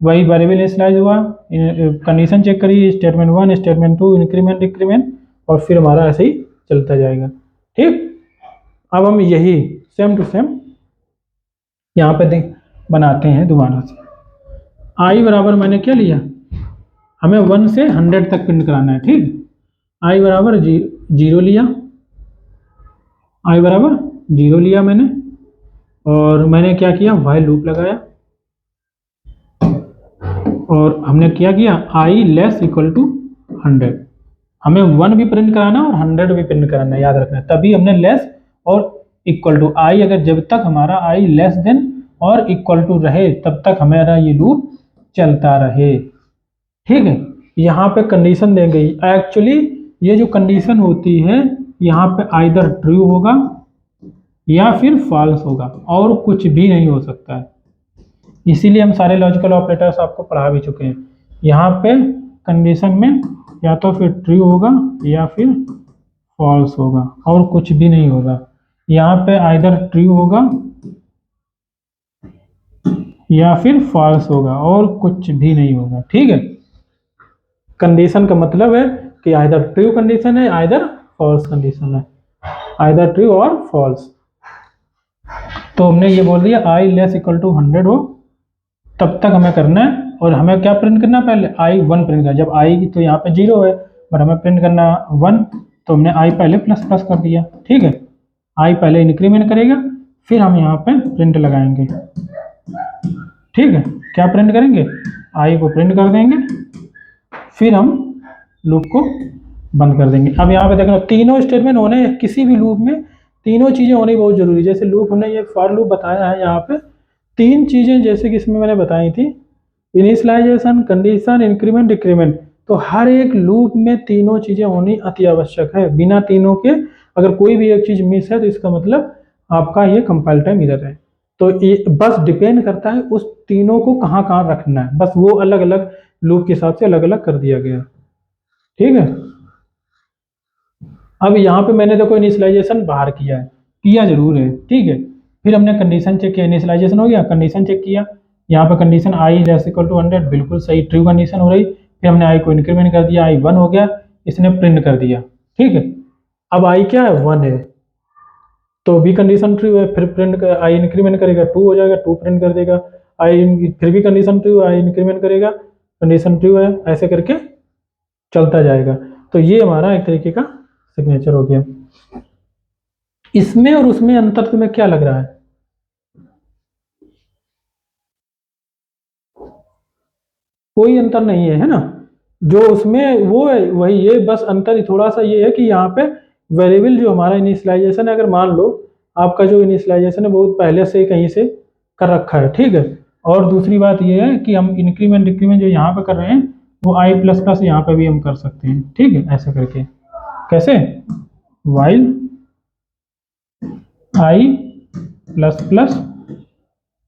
वही वेरिएबल इनिशियलाइज हुआ, कंडीशन चेक करी, स्टेटमेंट 1, स्टेटमेंट 2, इंक्रीमेंट डिक्रीमेंट, और फिर हमारा ऐसे ही चलता जाएगा। ठीक, अब हम यही सेम टू सेम यहाँ पे बनाते हैं दोबारा से। आई बराबर मैंने क्या लिया, हमें 1 से 100 तक प्रिंट कराना है। ठीक, आई बराबर 0 लिया, आई बराबर 0 लिया मैंने, और मैंने क्या किया, वाइल लूप लगाया, और हमने क्या किया, आई लेस इक्वल टू 100। हमें 1 भी प्रिंट कराना और 100 भी प्रिंट कराना, याद रखना। तभी हमने लेस और इक्वल टू, आई अगर जब तक हमारा आई लेस देन और इक्वल टू रहे तब तक हमारा ये लूप चलता रहे। ठीक है, यहाँ पे कंडीशन दे गई, एक्चुअली ये जो कंडीशन होती है यहाँ पे आइदर ट्रू होगा या फिर फॉल्स होगा, और कुछ भी नहीं हो सकता है। इसीलिए हम सारे लॉजिकल ऑपरेटर्स आपको पढ़ा भी चुके हैं। यहाँ पे कंडीशन में या तो फिर ट्रू होगा या फिर फॉल्स होगा, और कुछ भी नहीं होगा। यहाँ पे आइदर ट्रू होगा या फिर फॉल्स होगा, और कुछ भी नहीं होगा। ठीक है, कंडीशन का मतलब है कि आइदर ट्रू कंडीशन है, आइदर फॉल्स कंडीशन है, आइदर ट्रू और फॉल्स। तो हमने ये बोल दिया आई लेस इक्वल टू 100 हो तब तक हमें करना है, और हमें क्या प्रिंट करना है, पहले आई 1 प्रिंट करना। जब आई तो यहाँ पे 0 है, बट हमें प्रिंट करना 1, तो हमने आई पहले प्लस प्लस कर दिया। ठीक है, आई पहले इंक्रीमेंट करेगा, फिर हम यहाँ पे प्रिंट लगाएंगे। ठीक है, क्या प्रिंट करेंगे, आई को प्रिंट कर देंगे, फिर हम लूप को बंद कर देंगे। अब यहाँ पे देखना, तीनों स्टेटमेंट होने, किसी भी लूप में तीनों चीज़ें होनी बहुत जरूरी। जैसे लूप हमने ये फॉर लूप बताया है, यहाँ पे 3 चीज़ें जैसे कि इसमें मैंने बताई थी, इनिशियलाइजेशन, कंडीशन, इंक्रीमेंट, डिक्रीमेंट। तो हर एक लूप में तीनों चीज़ें होनी अति आवश्यक है। बिना तीनों के अगर कोई भी एक चीज़ मिस है तो इसका मतलब आपका ये कंपाइल टाइम इधर है। तो ये बस डिपेंड करता है उस तीनों को कहाँ कहाँ रखना है, बस वो अलग अलग लूप के हिसाब से अलग अलग कर दिया गया। ठीक है, अब यहाँ पे मैंने देखो इनिशियलाइजेशन बाहर किया है, किया जरूर है। ठीक है, फिर हमने कंडीशन चेक किया, इनिशियलाइजेशन हो गया, कंडीशन चेक किया, यहाँ पे condition i less equal to 100 बिल्कुल सही ट्रू कंडीशन हो रही। फिर हमने आई को इंक्रीमेंट कर दिया, आई 1 हो गया, इसने प्रिंट कर दिया। ठीक है, अब आई क्या है, 1 है, तो भी कंडीशन ट्रू है, फिर प्रिंट कर, आई इंक्रीमेंट करेगा 2 हो जाएगा, 2 प्रिंट कर देगा। आई फिर भी कंडीशन ट्रू, आई इंक्रीमेंट करेगा, कंडीशन ट्रू है, ऐसे करके चलता जाएगा। तो ये हमारा एक तरीके का सिग्नेचर हो गया। इसमें और उसमें अंतर तुम्हें क्या लग रहा है? कोई अंतर नहीं है, है ना? जो उसमें वो है वही, ये बस अंतर थोड़ा सा ये है कि यहाँ पे वेरिएबल जो हमारा इनिशियलाइजेशन है, अगर मान लो आपका जो इनिशियलाइजेशन है बहुत पहले से कहीं से कर रखा है, ठीक है। और दूसरी बात ये है कि हम इंक्रीमेंट डिक्रीमेंट जो यहाँ पे कर रहे हैं वो आई प्लस प्लस यहाँ पे भी हम कर सकते हैं, ठीक है, ऐसे करके। कैसे? While i plus plus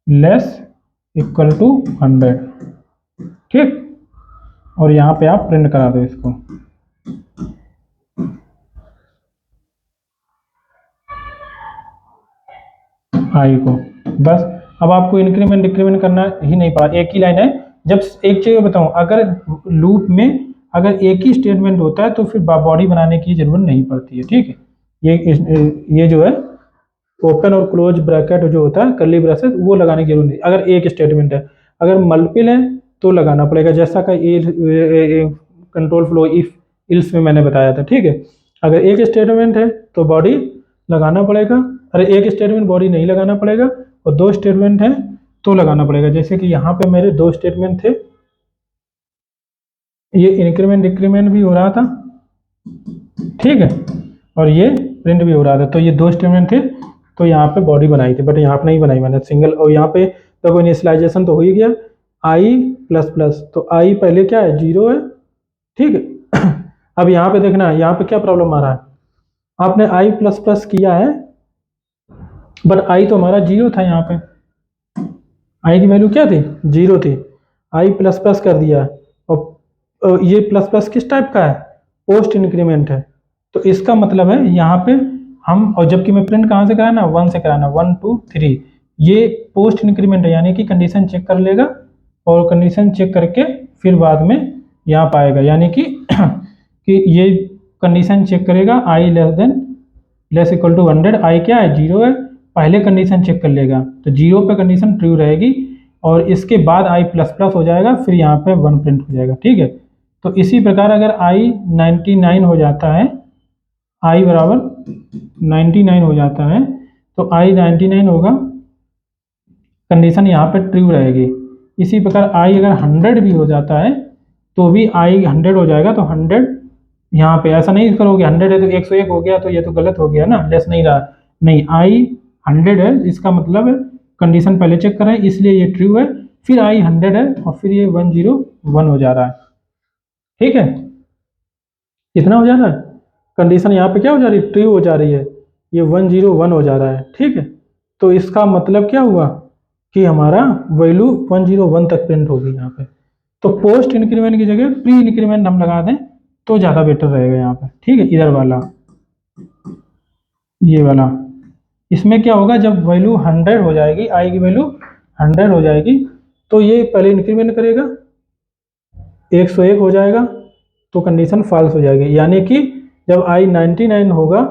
less equal to 100, ठीक। और यहाँ पे आप प्रिंट करा दो इसको, आई को। बस अब आपको इंक्रीमेंट डिक्रीमेंट करना ही नहीं पड़ा, एक ही लाइन है। जब एक चीज बताऊं, अगर लूप में अगर एक ही स्टेटमेंट होता है तो फिर बॉडी बनाने की जरूरत नहीं पड़ती है, ठीक है। ये जो है ओपन और क्लोज ब्रैकेट जो होता है कर्ली ब्रेसेस वो लगाने की जरूरत नहीं अगर एक स्टेटमेंट है। अगर मल्टीपल है तो लगाना पड़ेगा, जैसा का कंट्रोल फ्लो इफ इल्स में मैंने बताया था, ठीक है। अगर एक स्टेटमेंट है तो बॉडी लगाना पड़ेगा, अरे एक स्टेटमेंट बॉडी नहीं लगाना पड़ेगा, और दो स्टेटमेंट है तो लगाना पड़ेगा। जैसे कि यहाँ पे मेरे दो स्टेटमेंट थे, ये इंक्रीमेंट डिक्रीमेंट भी हो रहा था, ठीक है, और ये प्रिंट भी हो रहा था, तो ये दो स्टेटमेंट थे तो यहाँ पे बॉडी बनाई थी, बट यहाँ पे नहीं बनाई मैंने सिंगल। और यहाँ पे देखो इनिशियलाइजेशन तो हो ही गया, आई प्लस प्लस, तो आई पहले क्या है, 0 है, ठीक है। अब यहाँ पे देखना है, यहाँ पे क्या प्रॉब्लम आ रहा है, आपने आई प्लस प्लस किया है बट आई तो हमारा 0 था, यहाँ पे आई की वैल्यू क्या थी, 0 थी। आई प्लस प्लस कर दिया, और ये प्लस प्लस किस टाइप का है, पोस्ट इंक्रीमेंट है, तो इसका मतलब है यहाँ पे हम, और जबकि मैं प्रिंट कहाँ से कराना, 1 से कराना, 1 2 3, ये पोस्ट इंक्रीमेंट है, यानी कि कंडीशन चेक कर लेगा और कंडीशन चेक करके फिर बाद में यहाँ पाएगा, यानी कि कि ये कंडीशन चेक करेगा आई लेस इक्वल टू 100, आई क्या है, 0 है, पहले कंडीशन चेक कर लेगा तो 0 पे कंडीशन ट्रू रहेगी, और इसके बाद आई प्लस प्लस हो जाएगा, फिर यहाँ पे 1 प्रिंट हो जाएगा, ठीक है। तो इसी प्रकार अगर आई 99 हो जाता है, आई बराबर 99 हो जाता है, तो आई 99 होगा, कंडीशन यहाँ पे ट्रू रहेगी। इसी प्रकार आई अगर 100 भी हो जाता है तो भी आई 100 हो जाएगा, तो 100 यहाँ पे ऐसा नहीं करोगे, 100 है तो 101 हो गया, तो ये तो गलत हो गया ना, लेस नहीं रहा, नहीं, आई 100 है, इसका मतलब है कंडीशन पहले चेक कर रहे हैं इसलिए ये ट्रू है, फिर आई 100 है और फिर ये 101 हो जा रहा है, ठीक है। कितना हो जा रहा है, कंडीशन यहाँ पे क्या हो जा रही है, ट्रू हो जा रही है, ये 101 हो जा रहा है, ठीक है। तो इसका मतलब क्या हुआ कि हमारा वैल्यू 101 तक प्रिंट होगी यहाँ पे। तो पोस्ट इंक्रीमेंट की जगह प्री इंक्रीमेंट हम लगा दें तो ज़्यादा बेटर रहेगा यहाँ पे, ठीक है। इधर वाला, ये वाला, इसमें क्या होगा, जब वैल्यू 100 हो जाएगी, आई की वैल्यू 100 हो जाएगी, तो ये पहले इंक्रीमेंट करेगा, 101 हो जाएगा तो कंडीशन फॉल्स हो जाएगी, यानी कि जब आई 99 होगा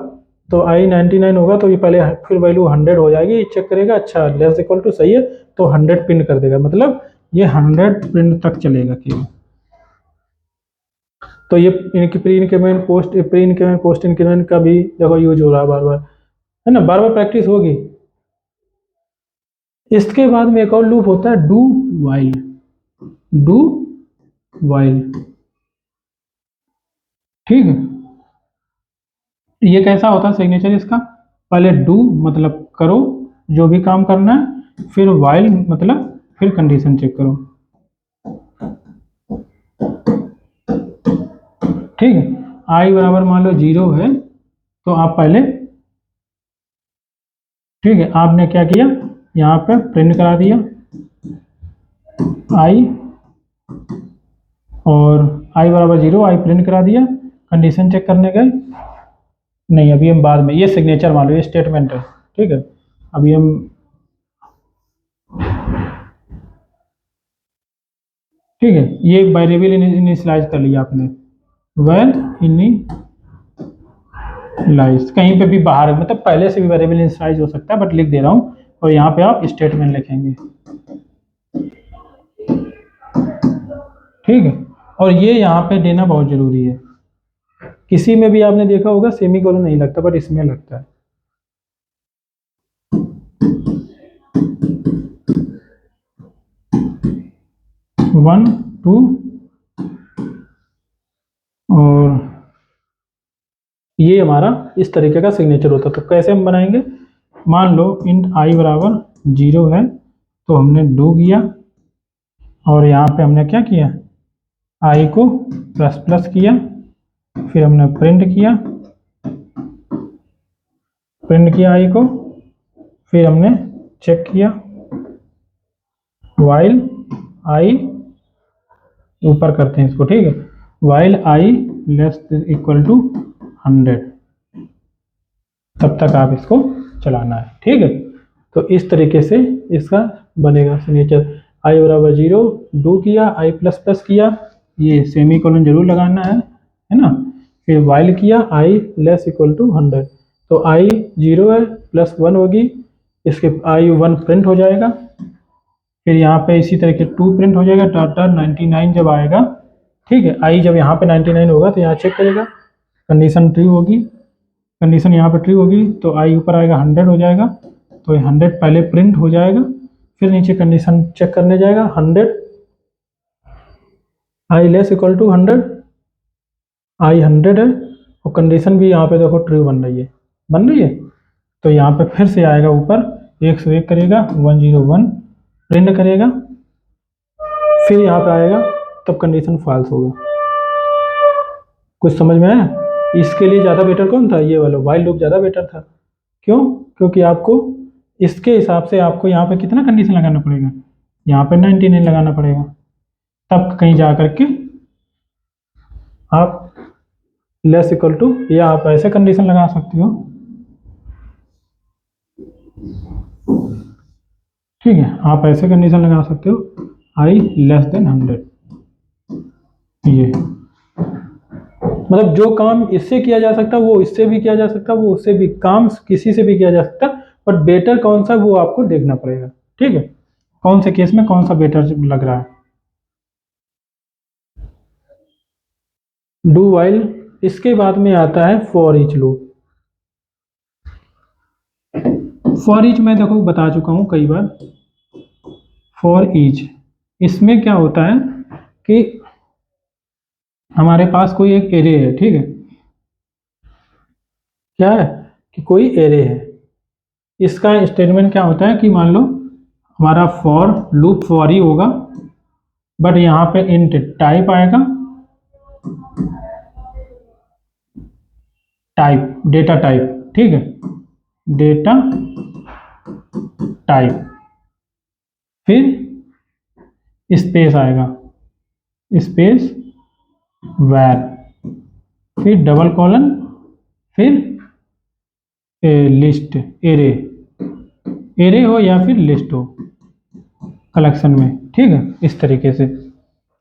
तो आई 99 होगा तो ये पहले फिर वैल्यू 100 हो जाएगी, चेक करेगा, अच्छा लेस इक्वल टू सही है तो 100 प्रिंट कर देगा, मतलब ये 100 प्रिंट तक चलेगा केवल। तो ये प्री इंक्रीमेंट पोस्ट इंक्रीमेंट का भी देखो यूज हो रहा है बार बार, है ना, बार बार प्रैक्टिस होगी। इसके बाद में एक और लूप होता है डू वाइल, डू वाइल, ठीक है। ये कैसा होता है सिग्नेचर इसका, पहले डू मतलब करो जो भी काम करना है, फिर वाइल मतलब फिर कंडीशन चेक करो, ठीक है। आई बराबर मान लो 0 है तो आप पहले, ठीक है, आपने क्या किया, यहाँ पे प्रिंट करा दिया आई, और आई बराबर 0, आई प्रिंट करा दिया, कंडीशन चेक करने गए, नहीं अभी हम बाद में, ये सिग्नेचर मान लो, ये स्टेटमेंट है, ठीक है। अभी हम, ठीक है, ये वेरिएबल इनिशियलाइज कर लिया आपने, वेल इनिशियलाइज, कहीं पे भी बाहर मतलब पहले से भी वेरिएबल इनिशियलाइज हो सकता है, बट लिख दे रहा हूँ, और यहाँ पे आप स्टेटमेंट लिखेंगे, ठीक है। और ये यहाँ पे देना बहुत जरूरी है, किसी में भी आपने देखा होगा सेमी कोलन नहीं लगता, बट इसमें लगता है। वन टू, और ये हमारा इस तरीके का सिग्नेचर होता है। तो कैसे हम बनाएंगे, मान लो इंट आई बराबर 0 है, तो हमने डू किया और यहाँ पे हमने क्या किया, आई को प्लस प्लस किया, फिर हमने प्रिंट किया आई को, फिर हमने चेक किया वाइल आई, ऊपर करते हैं इसको, ठीक है, while i less equal to 100, तब तक आप इसको चलाना है, ठीक है। तो इस तरीके से इसका बनेगा सिग्नेचर। आई बराबर 0 डू किया, आई प्लस प्लस किया, ये सेमी कोलन जरूर लगाना है ना, फिर वाइल किया आई लेस इक्वल टू 100, तो आई 0 है प्लस 1 होगी, इसके आई 1 प्रिंट हो जाएगा, फिर यहाँ पे इसी तरह के 2 प्रिंट हो जाएगा, डाटा 99 जब आएगा, ठीक है, आई जब यहाँ पे 99 होगा तो यहाँ चेक करेगा, कंडीशन ट्रू होगी, कंडीशन यहाँ पे ट्रू होगी तो आई ऊपर आएगा 100 हो जाएगा, तो 100 पहले प्रिंट हो जाएगा, फिर नीचे कंडीशन चेक करने जाएगा 100 आई लेस इक्वल टू 100, आई 100 है और कंडीशन भी यहाँ पे देखो ट्रू बन रही है, तो यहाँ पे फिर से आएगा ऊपर 101 करेगा 101 प्रिंट करेगा, फिर यहाँ पे आएगा तब कंडीशन फॉल्स होगा। कुछ समझ में आया? इसके लिए ज़्यादा बेटर कौन था, ये वाला वाइल लूप ज़्यादा बेटर था। क्यों? क्योंकि आपको इसके हिसाब से आपको यहाँ पे कितना कंडीशन लगाना पड़ेगा, यहाँ पे 99 लगाना पड़ेगा, तब कहीं जा करके आप लेस इक्वल टू, या आप ऐसे कंडीशन लगा सकते हो, ठीक है, आप ऐसे कंडीशन लगा सकते हो आई लेस देन 100, ये मतलब जो काम इससे किया जा सकता वो इससे भी किया जा सकता, वो उससे भी, काम किसी से भी किया जा सकता, बट बेटर कौन सा वो आपको देखना पड़ेगा, ठीक है, कौन से केस में कौन सा बेटर लग रहा है। डू वाइल, इसके बाद में आता है for each loop. For each मैं देखो बता चुका हूं कई बार, फॉर ईच इसमें क्या होता है कि हमारे पास कोई एक एरे है, ठीक है, क्या है कि कोई एरे है, इसका स्टेटमेंट क्या होता है कि मान लो हमारा फॉर लूप फॉर ही होगा, बट यहाँ पे इंट टाइप आएगा, टाइप डेटा टाइप, ठीक है, डेटा टाइप, फिर स्पेस आएगा, स्पेस वैर, फिर डबल कॉलन, फिर लिस्ट, एरे हो या फिर लिस्ट हो कलेक्शन में, ठीक है, इस तरीके से।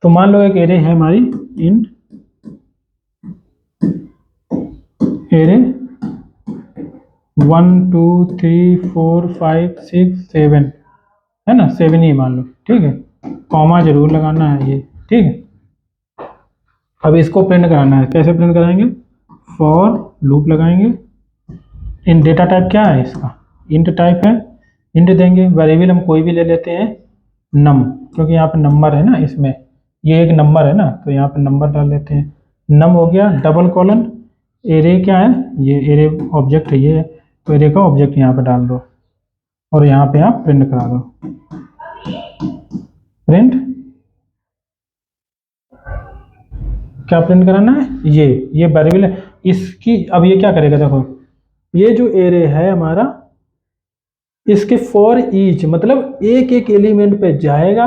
तो मान लो एक एरे है हमारी, इंट एरे 1 2 3 4 5 6 7 है ना, 7 ही मान लो, ठीक है, कॉमा जरूर लगाना है ये, ठीक है। अब इसको प्रिंट कराना है, कैसे प्रिंट कराएंगे, फॉर लूप लगाएंगे, इन डेटा टाइप क्या है इसका, इंट टाइप है, इंट देंगे, वेरिएबल हम कोई भी ले लेते हैं नम, क्योंकि यहाँ पे नंबर है ना, इसमें ये एक नंबर है ना, तो यहाँ पे नंबर डाल लेते हैं, नम हो गया, डबल कॉलन, एरे क्या है, ये एरे ऑब्जेक्ट है ये, तो एरे का ऑब्जेक्ट यहाँ पे डाल दो और यहाँ पे आप प्रिंट करा दो, प्रिंट क्या प्रिंट कराना है, ये वेरिएबल है इसकी। अब ये क्या करेगा, देखो ये जो एरे है हमारा, इसके फॉर ईच मतलब एक एक एलिमेंट पे जाएगा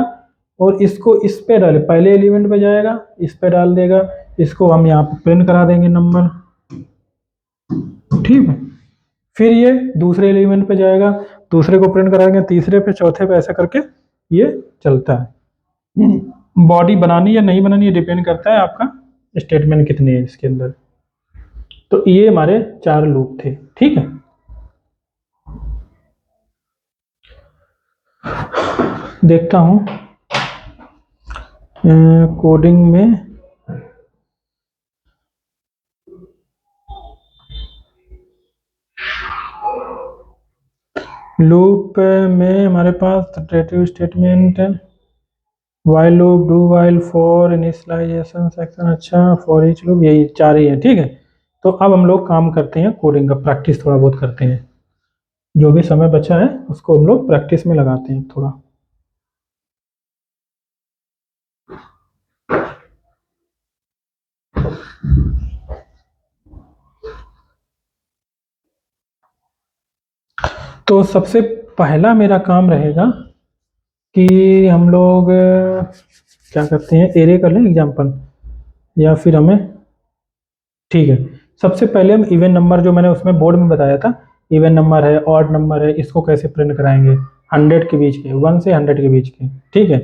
और इसको इस पे डाले, पहले एलिमेंट पे जाएगा, इस पे डाल देगा, इसको हम यहाँ पे प्रिंट करा देंगे नंबर, ठीक है, फिर ये दूसरे एलिमेंट पे जाएगा, दूसरे को प्रिंट कराएंगे, तीसरे पे, चौथे पे, ऐसा करके ये चलता है। बॉडी बनानी या नहीं बनानी ये डिपेंड करता है आपका स्टेटमेंट कितने है इसके अंदर। तो ये हमारे 4 लूप थे, ठीक है। देखता हूं कोडिंग में लूप में हमारे पास iterative statement, while loop, do while, for, initialization section, अच्छा फॉर ईच लूप, यही 4 ही है, ठीक है। तो अब हम लोग काम करते हैं कोडिंग का, प्रैक्टिस थोड़ा बहुत करते हैं। जो भी समय बचा है उसको हम लोग प्रैक्टिस में लगाते हैं थोड़ा। तो सबसे पहला मेरा काम रहेगा कि हम लोग क्या करते हैं, एरे कर लें एग्जाम्पल, या फिर हमें, ठीक है, सबसे पहले हम इवन नंबर जो मैंने उसमें बोर्ड में बताया था, इवन नंबर है, ऑड नंबर है, इसको कैसे प्रिंट कराएंगे 100 के बीच के, 1 से 100 के बीच के, ठीक है।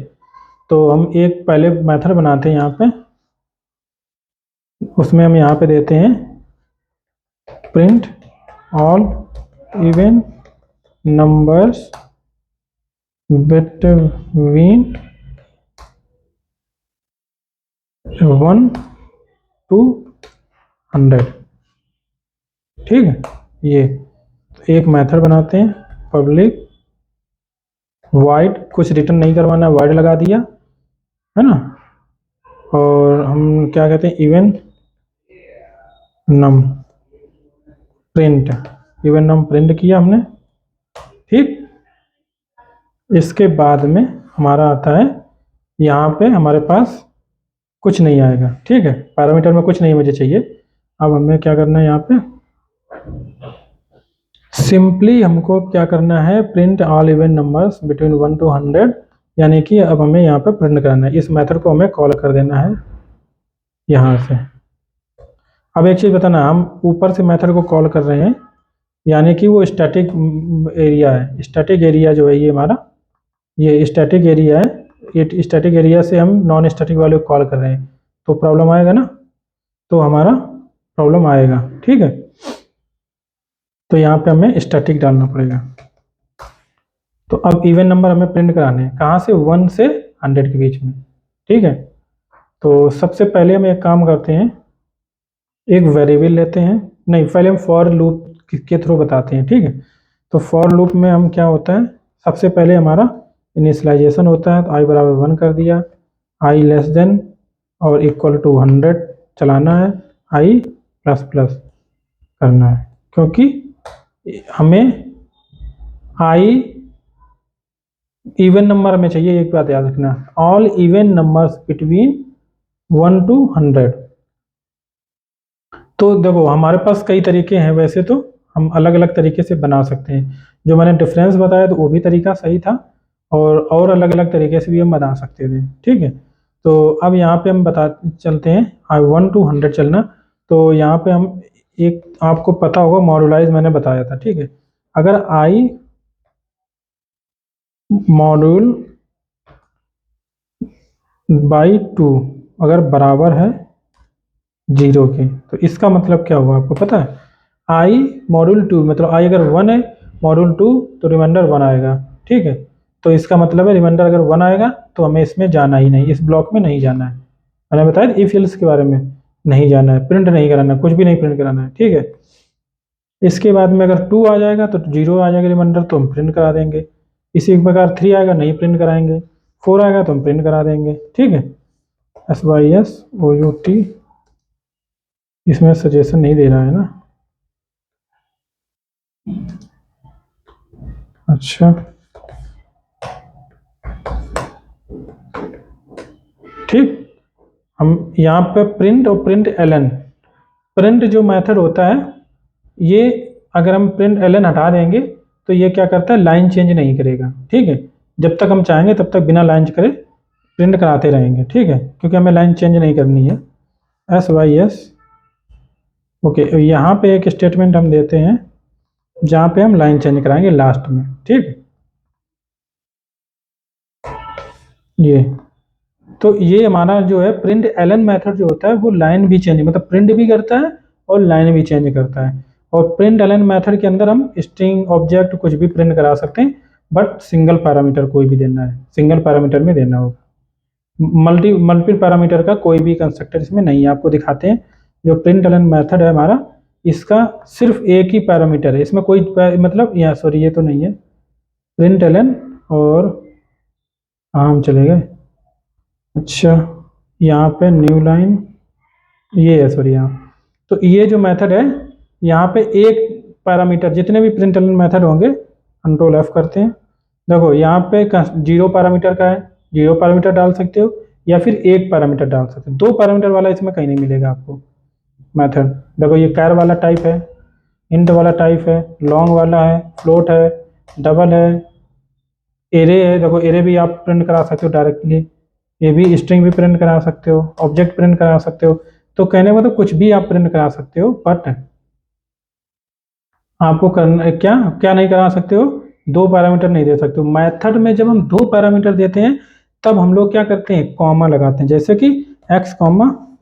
तो हम एक पहले मेथड बनाते हैं यहाँ पे, उसमें हम यहाँ पे देते हैं print all even numbers between 1 to 100, ठीक है। ये एक मेथड बनाते हैं, पब्लिक वाइड, कुछ रिटर्न नहीं करवाना, वाइड लगा दिया, है ना। और हम क्या कहते हैं, इवन नम प्रिंट, इवन नम प्रिंट किया हमने, ठीक। इसके बाद में हमारा आता है, यहाँ पे हमारे पास कुछ नहीं आएगा, ठीक है, पैरामीटर में कुछ नहीं मुझे चाहिए। अब हमें क्या करना है, यहाँ पे सिंपली हमको क्या करना है, print all even numbers between 1 to 100, यानी कि अब हमें यहाँ पे प्रिंट करना है। इस मेथड को हमें कॉल कर देना है यहाँ से। अब एक चीज़ बताना, हम ऊपर से मेथड को कॉल कर रहे हैं, यानी कि वो स्टैटिक एरिया है, स्टैटिक एरिया जो है ये हमारा, ये स्टैटिक एरिया है, ये स्टैटिक एरिया से हम नॉन स्टैटिक वाले को कॉल कर रहे हैं, तो प्रॉब्लम आएगा ना, तो हमारा प्रॉब्लम आएगा, ठीक है। तो यहाँ पे हमें स्टैटिक डालना पड़ेगा। तो अब इवन नंबर हमें प्रिंट कराने हैं, कहाँ से, 1 से 100 के बीच में, ठीक है। तो सबसे पहले हम एक काम करते हैं, एक वेरिएबल लेते हैं, नहीं पहले हम फॉर लूप के थ्रू बताते हैं, ठीक है। तो फॉर लूप में हम क्या होता है, सबसे पहले हमारा इनिशियलाइजेशन होता है, तो आई बराबर 1 कर दिया, आई लेस देन और इक्वल टू 100 चलाना है, आई प्लस प्लस करना है, क्योंकि हमें आई इवन नंबर हमें चाहिए, एक बात याद रखना, all even numbers between 1 to 100। तो देखो हमारे पास कई तरीके हैं, वैसे तो हम अलग अलग तरीके से बना सकते हैं, जो मैंने डिफरेंस बताया तो वो भी तरीका सही था, और अलग अलग तरीके से भी हम बना सकते थे, ठीक है। तो अब यहाँ पे हम बता चलते हैं, आई 1 to 100 चलना, तो यहाँ पे हम, एक आपको पता होगा मॉड्यूलाइज मैंने बताया था, ठीक है। अगर आई मॉड्यूल बाई 2 अगर बराबर है 0 के, तो इसका मतलब क्या हुआ आपको पता है, आई मॉड्यूल 2 मतलब आई अगर 1 है, मॉड्यूल 2 तो रिमाइंडर 1 आएगा, ठीक है। तो इसका मतलब है रिमाइंडर अगर 1 आएगा तो हमें इसमें जाना ही नहीं, इस ब्लॉक में नहीं जाना है। मैंने बताया इफ एल्स के बारे में, नहीं जाना है, प्रिंट नहीं कराना है, कुछ भी नहीं प्रिंट कराना है, ठीक है। इसके बाद में अगर 2 आ जाएगा तो 0 आ जाएगा रिमाइंडर, तो हम प्रिंट करा देंगे। इसी प्रकार 3 आएगा, नहीं प्रिंट कराएंगे, 4 आएगा तो हम प्रिंट करा देंगे, ठीक है। SYSOUT, इसमें सजेशन नहीं दे रहा है ना, अच्छा ठीक। हम यहाँ पे प्रिंट और प्रिंट एलन, प्रिंट जो मेथड होता है ये, अगर हम प्रिंट एलन हटा देंगे तो ये क्या करता है, लाइन चेंज नहीं करेगा, ठीक है। जब तक हम चाहेंगे तब तक बिना लाइन करे प्रिंट कराते रहेंगे, ठीक है, क्योंकि हमें लाइन चेंज नहीं करनी है। SYS ओके, यहाँ पे एक स्टेटमेंट हम देते हैं जहाँ पे हम लाइन चेंज कराएंगे लास्ट में, ठीक है। ये तो ये हमारा जो है प्रिंट एलन मेथड जो होता है वो लाइन भी चेंज, मतलब प्रिंट भी करता है और लाइन भी चेंज करता है। और प्रिंट एलन मेथड के अंदर हम स्ट्रिंग ऑब्जेक्ट कुछ भी प्रिंट करा सकते हैं, बट सिंगल पैरामीटर कोई भी देना है, सिंगल पैरामीटर में देना होगा, मल्टी पैरामीटर का कोई भी कंस्ट्रक्टर इसमें नहीं है। आपको दिखाते हैं, जो प्रिंट एलन मेथड है हमारा, इसका सिर्फ एक ही पैरामीटर है, इसमें कोई मतलब यहाँ सॉरी ये तो नहीं है प्रिंट एलन, और हाँ हम चले गए, अच्छा यहाँ पे न्यू लाइन, ये है सॉरी यहाँ, तो ये जो मेथड है यहाँ पे एक पैरामीटर जितने भी प्रिंट मेथड होंगे, कंट्रोल एफ करते हैं। देखो यहाँ पे 0 पैरामीटर का है, 0 पैरामीटर डाल सकते हो या फिर 1 पैरामीटर डाल सकते हो। 2 पैरामीटर वाला इसमें कहीं नहीं मिलेगा आपको मेथड। देखो ये कैर वाला टाइप है, इंट वाला टाइप है, लॉन्ग वाला है, फ्लोट है, डबल है, एरे है। देखो एरे भी आप प्रिंट करा सकते हो डायरेक्टली, ये भी स्ट्रिंग भी प्रिंट करा सकते हो, ऑब्जेक्ट प्रिंट करा सकते हो। तो कहने में तो कुछ भी आप प्रिंट करा सकते हो, बट आपको करना क्या क्या नहीं करा सकते हो, 2 पैरामीटर नहीं दे सकते हो। मेथड में जब हम 2 पैरामीटर देते हैं तब हम लोग क्या करते हैं, कॉमा लगाते हैं, जैसे कि x,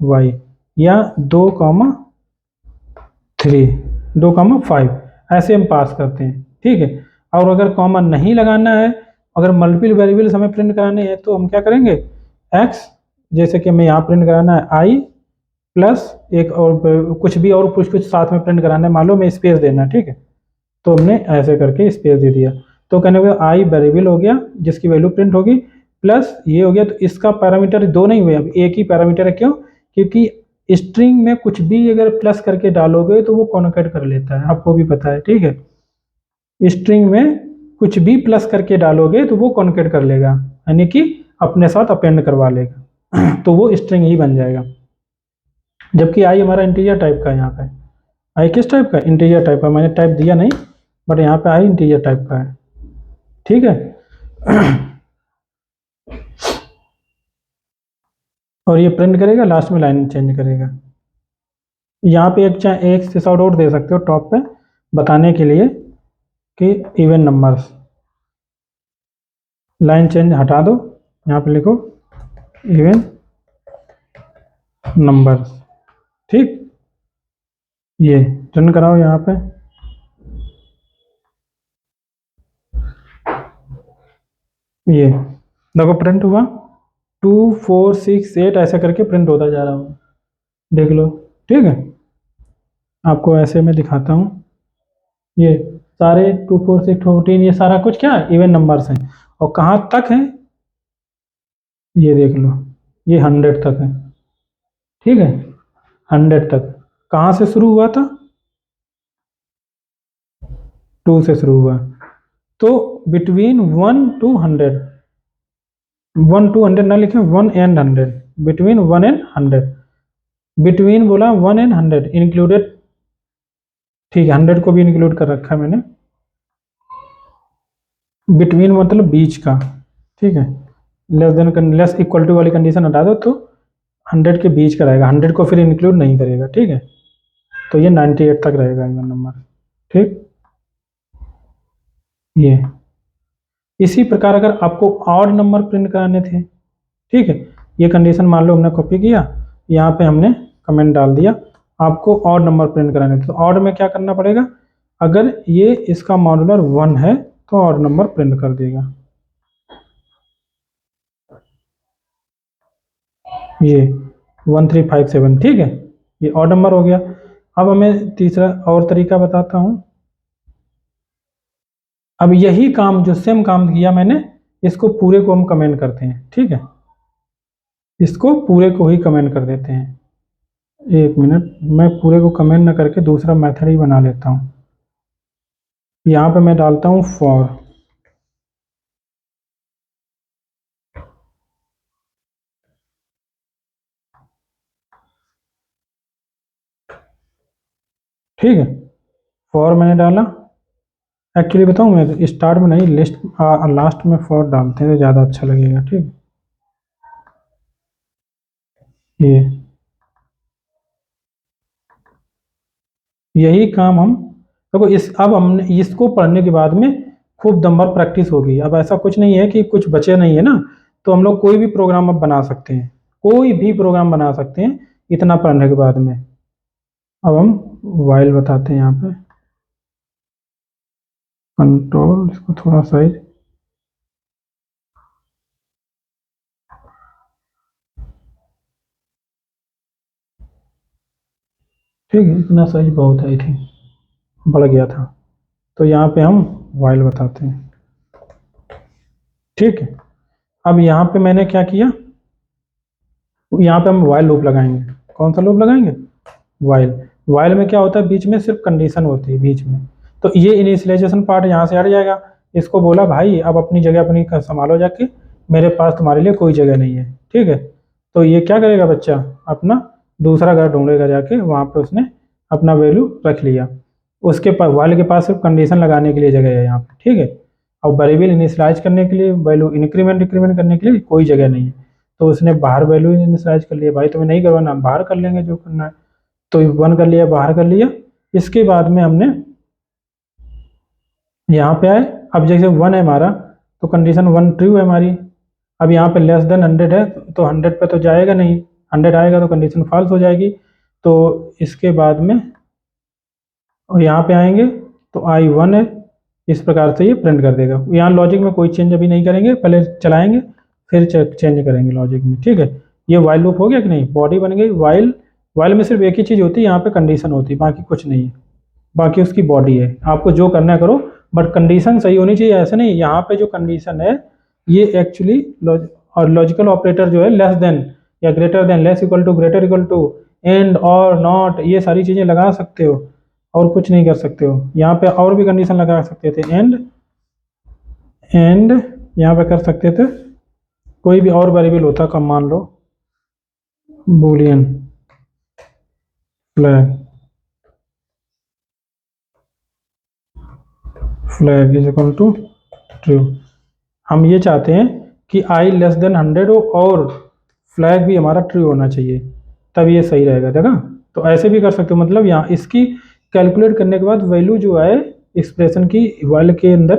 y या 2,3, 2,5 ऐसे हम पास करते हैं, ठीक है। और अगर कॉमा नहीं लगाना है, अगर मल्टीपल वेरिएबल्स हमें प्रिंट कराने हैं तो हम क्या करेंगे, x जैसे कि हमें यहाँ प्रिंट कराना है i प्लस एक और कुछ भी और कुछ साथ में प्रिंट कराना है, मान लो मैं स्पेस देना है, ठीक है, तो हमने ऐसे करके स्पेस दे दिया। तो कहने का आई वेरिएबल हो गया जिसकी वैल्यू प्रिंट होगी, प्लस ये हो गया। तो इसका पैरामीटर 2 नहीं हुए, अब एक ही पैरामीटर है। क्यों? क्योंकि स्ट्रिंग में कुछ भी अगर प्लस करके डालोगे तो वो कॉन्केट कर लेता है, आपको भी पता है, ठीक है। स्ट्रिंग में कुछ भी प्लस करके डालोगे तो वो कॉन्केट कर लेगा, यानी कि अपने साथ अपेंड करवा लेगा तो वो स्ट्रिंग ही बन जाएगा। जबकि आई हमारा इंटीजर टाइप का है, यहाँ पे आई किस टाइप का, इंटीजर टाइप का। मैंने टाइप दिया नहीं, बट यहाँ पे आई इंटीजर टाइप का है, ठीक है। और ये प्रिंट करेगा, लास्ट में लाइन चेंज करेगा। यहाँ पे एक सिसॉट और दे सकते हो टॉप पे बताने के लिए कि इवन नंबर्स, लाइन चेंज हटा दो, यहाँ पे लिखो इवन नंबर्स, ठीक। ये रन कराओ यहाँ पे, ये देखो प्रिंट हुआ 2 4 6 8 ऐसा करके प्रिंट होता जा रहा हूँ, देख लो, ठीक है। आपको ऐसे में दिखाता हूँ, ये सारे 2 4 6 14 ये सारा कुछ क्या इवन नंबर्स हैं। और कहाँ तक है ये देख लो, ये 100 तक है, ठीक है। 100 तक कहाँ से शुरू हुआ था, 2 से शुरू हुआ। तो बिटवीन 1 to 100, 1 to 100 ना लिखें, 1 and 100, बिटवीन 1 and 100, बिटवीन बोला 1 and 100 इंक्लूडेड, ठीक है। 100 को भी इंक्लूड कर रखा है मैंने, बिटवीन मतलब बीच का, ठीक है। Less than less equal to वाली कंडीशन हटा दो तो 100 के बीच का रहेगा, 100 को फिर इंक्लूड नहीं करेगा, ठीक है। तो ये 98 तक रहेगा इवन नंबर, ठीक। ये इसी प्रकार अगर आपको ऑड नंबर प्रिंट कराने थे, ठीक है, ये कंडीशन मान लो हमने कॉपी किया, यहाँ पे हमने कमेंट डाल दिया, आपको ऑड नंबर प्रिंट कराने थे। तो ऑड में क्या करना पड़ेगा, अगर ये इसका मॉड्यूलर 1 है तो ऑड नंबर प्रिंट कर देगा, ये 1357, ठीक है। ये ऑड नंबर हो गया। अब हमें तीसरा और तरीका बताता हूँ। अब यही काम जो सेम काम किया मैंने, इसको पूरे को हम कमेंट करते हैं, ठीक है। इसको पूरे को ही कमेंट कर देते हैं। एक मिनट, मैं पूरे को कमेंट ना करके दूसरा मेथड ही बना लेता हूँ। यहाँ पे मैं डालता हूँ फॉर, ठीक है। फॉर मैंने डाला, एक्चुअली बताऊँ मैं स्टार्ट में नहीं, लिस्ट लास्ट में फॉर डालते हैं तो ज़्यादा अच्छा लगेगा, ठीक। ये यही काम हम देखो इस, अब हमने इसको पढ़ने के बाद में खूब दम भर प्रैक्टिस होगी। अब ऐसा कुछ नहीं है कि कुछ बचे नहीं है ना, तो हम लोग कोई भी प्रोग्राम अब बना सकते हैं, कोई भी प्रोग्राम बना सकते हैं इतना पढ़ने के बाद में। अब हम वाइल बताते हैं यहाँ पे, कंट्रोल इसको थोड़ा साइज, ठीक है, इतना साइज बहुत है, आई थिंक बढ़ गया था। तो यहाँ पे हम वाइल बताते हैं, ठीक है। अब यहाँ पे मैंने क्या किया, यहाँ पे हम वाइल लूप लगाएंगे। कौन सा लूप लगाएंगे, वाइल। वाइल में क्या होता है, बीच में सिर्फ कंडीशन होती है बीच में, तो ये इनिशियलाइजेशन पार्ट यहाँ से हट जाएगा। इसको बोला भाई अब अपनी जगह अपनी संभालो जाके, मेरे पास तुम्हारे लिए कोई जगह नहीं है, ठीक है। तो ये क्या करेगा बच्चा, अपना दूसरा घर ढूंढेगा जाके, वहाँ पे उसने अपना वैल्यू रख लिया। उसके पास वाले के पास सिर्फ कंडीशन लगाने के लिए जगह है यहाँ पे, ठीक है। और वेरिएबल इनिशियलाइज करने के लिए, वैल्यू इंक्रीमेंट डिक्रीमेंट करने के लिए कोई जगह नहीं है। तो उसने बाहर वैल्यू इनिशियलाइज कर लिया, भाई तुम्हें नहीं करवाना हम बाहर कर लेंगे जो करना है। तो 1 कर लिया, बाहर कर लिया। इसके बाद में हमने यहाँ पे आए, अब जैसे 1 है हमारा, तो कंडीशन 1 ट्रू है हमारी। अब यहाँ पे लेस देन 100 है, तो 100 पे तो जाएगा नहीं, 100 आएगा तो कंडीशन फॉल्स हो जाएगी। तो इसके बाद में और यहाँ पे आएंगे तो आई 1 है, इस प्रकार से ये प्रिंट कर देगा। यहाँ लॉजिक में कोई चेंज अभी नहीं करेंगे, पहले चलाएंगे फिर चेंज करेंगे लॉजिक में, ठीक है। ये वाइल लूप हो गया कि नहीं, बॉडी बन गई। वाइल वाइल में सिर्फ एक ही चीज़ होती है, यहाँ पे कंडीशन होती है, बाकी कुछ नहीं है, बाकी उसकी बॉडी है। आपको जो करना है करो, बट कंडीशन सही होनी चाहिए। ऐसे नहीं, यहाँ पे जो कंडीशन है ये एक्चुअली और लॉजिकल ऑपरेटर जो है लेस देन या greater than, less equal to, greater equal to, and और नॉट, ये सारी चीज़ें लगा सकते हो और कुछ नहीं कर सकते हो। यहाँ पे और भी कंडीशन लगा सकते थे, एंड यहाँ पे कर सकते थे, कोई भी और वेरिएबल होता कम, मान लो boolean flag is equal to true. हम ये चाहते हैं कि आई लेस देन 100 हो और फ्लैग भी हमारा ट्रू होना चाहिए, तब ये सही रहेगा, देखा। तो ऐसे भी कर सकते हो, मतलब यहाँ इसकी कैलकुलेट करने के बाद वैल्यू जो आए एक्सप्रेशन की वाइल के अंदर,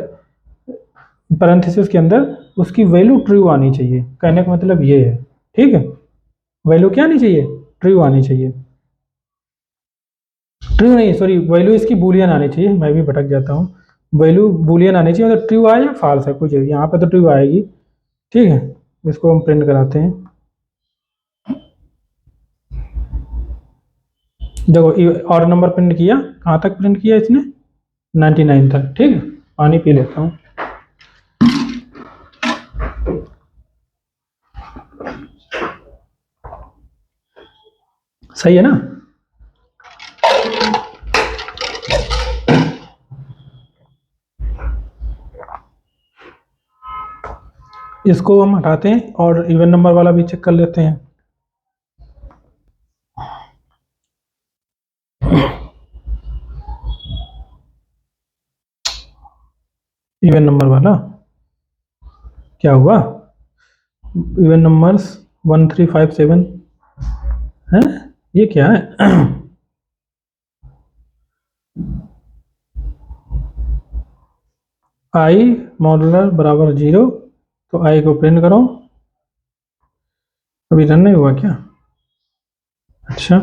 पैरेंथेसिस के अंदर, उसकी वैल्यू ट्रू आनी चाहिए। कहने का मतलब ये है, ठीक है। वैल्यू क्या आनी चाहिए, ट्रू आनी चाहिए। ट्रू नहीं, सॉरी, वैल्यू इसकी बूलियन आनी चाहिए, मैं भी भटक जाता हूँ। वैल्यू बूलियन आनी चाहिए, मतलब ट्रू आए या फॉल्स है कुछ, यहाँ पे तो ट्रू आएगी, ठीक है। इसको हम प्रिंट कराते हैं। देखो और नंबर प्रिंट किया, कहाँ तक प्रिंट किया इसने, 99 तक, ठीक है। पानी पी लेता हूँ। सही है ना। इसको हम हटाते हैं और इवन नंबर वाला भी चेक कर लेते हैं। इवन नंबर वाला क्या हुआ, इवन नंबर्स 1357 है, ये क्या है आई मॉडुलर बराबर 0, तो आई को प्रिंट करो। अभी रन नहीं हुआ क्या, अच्छा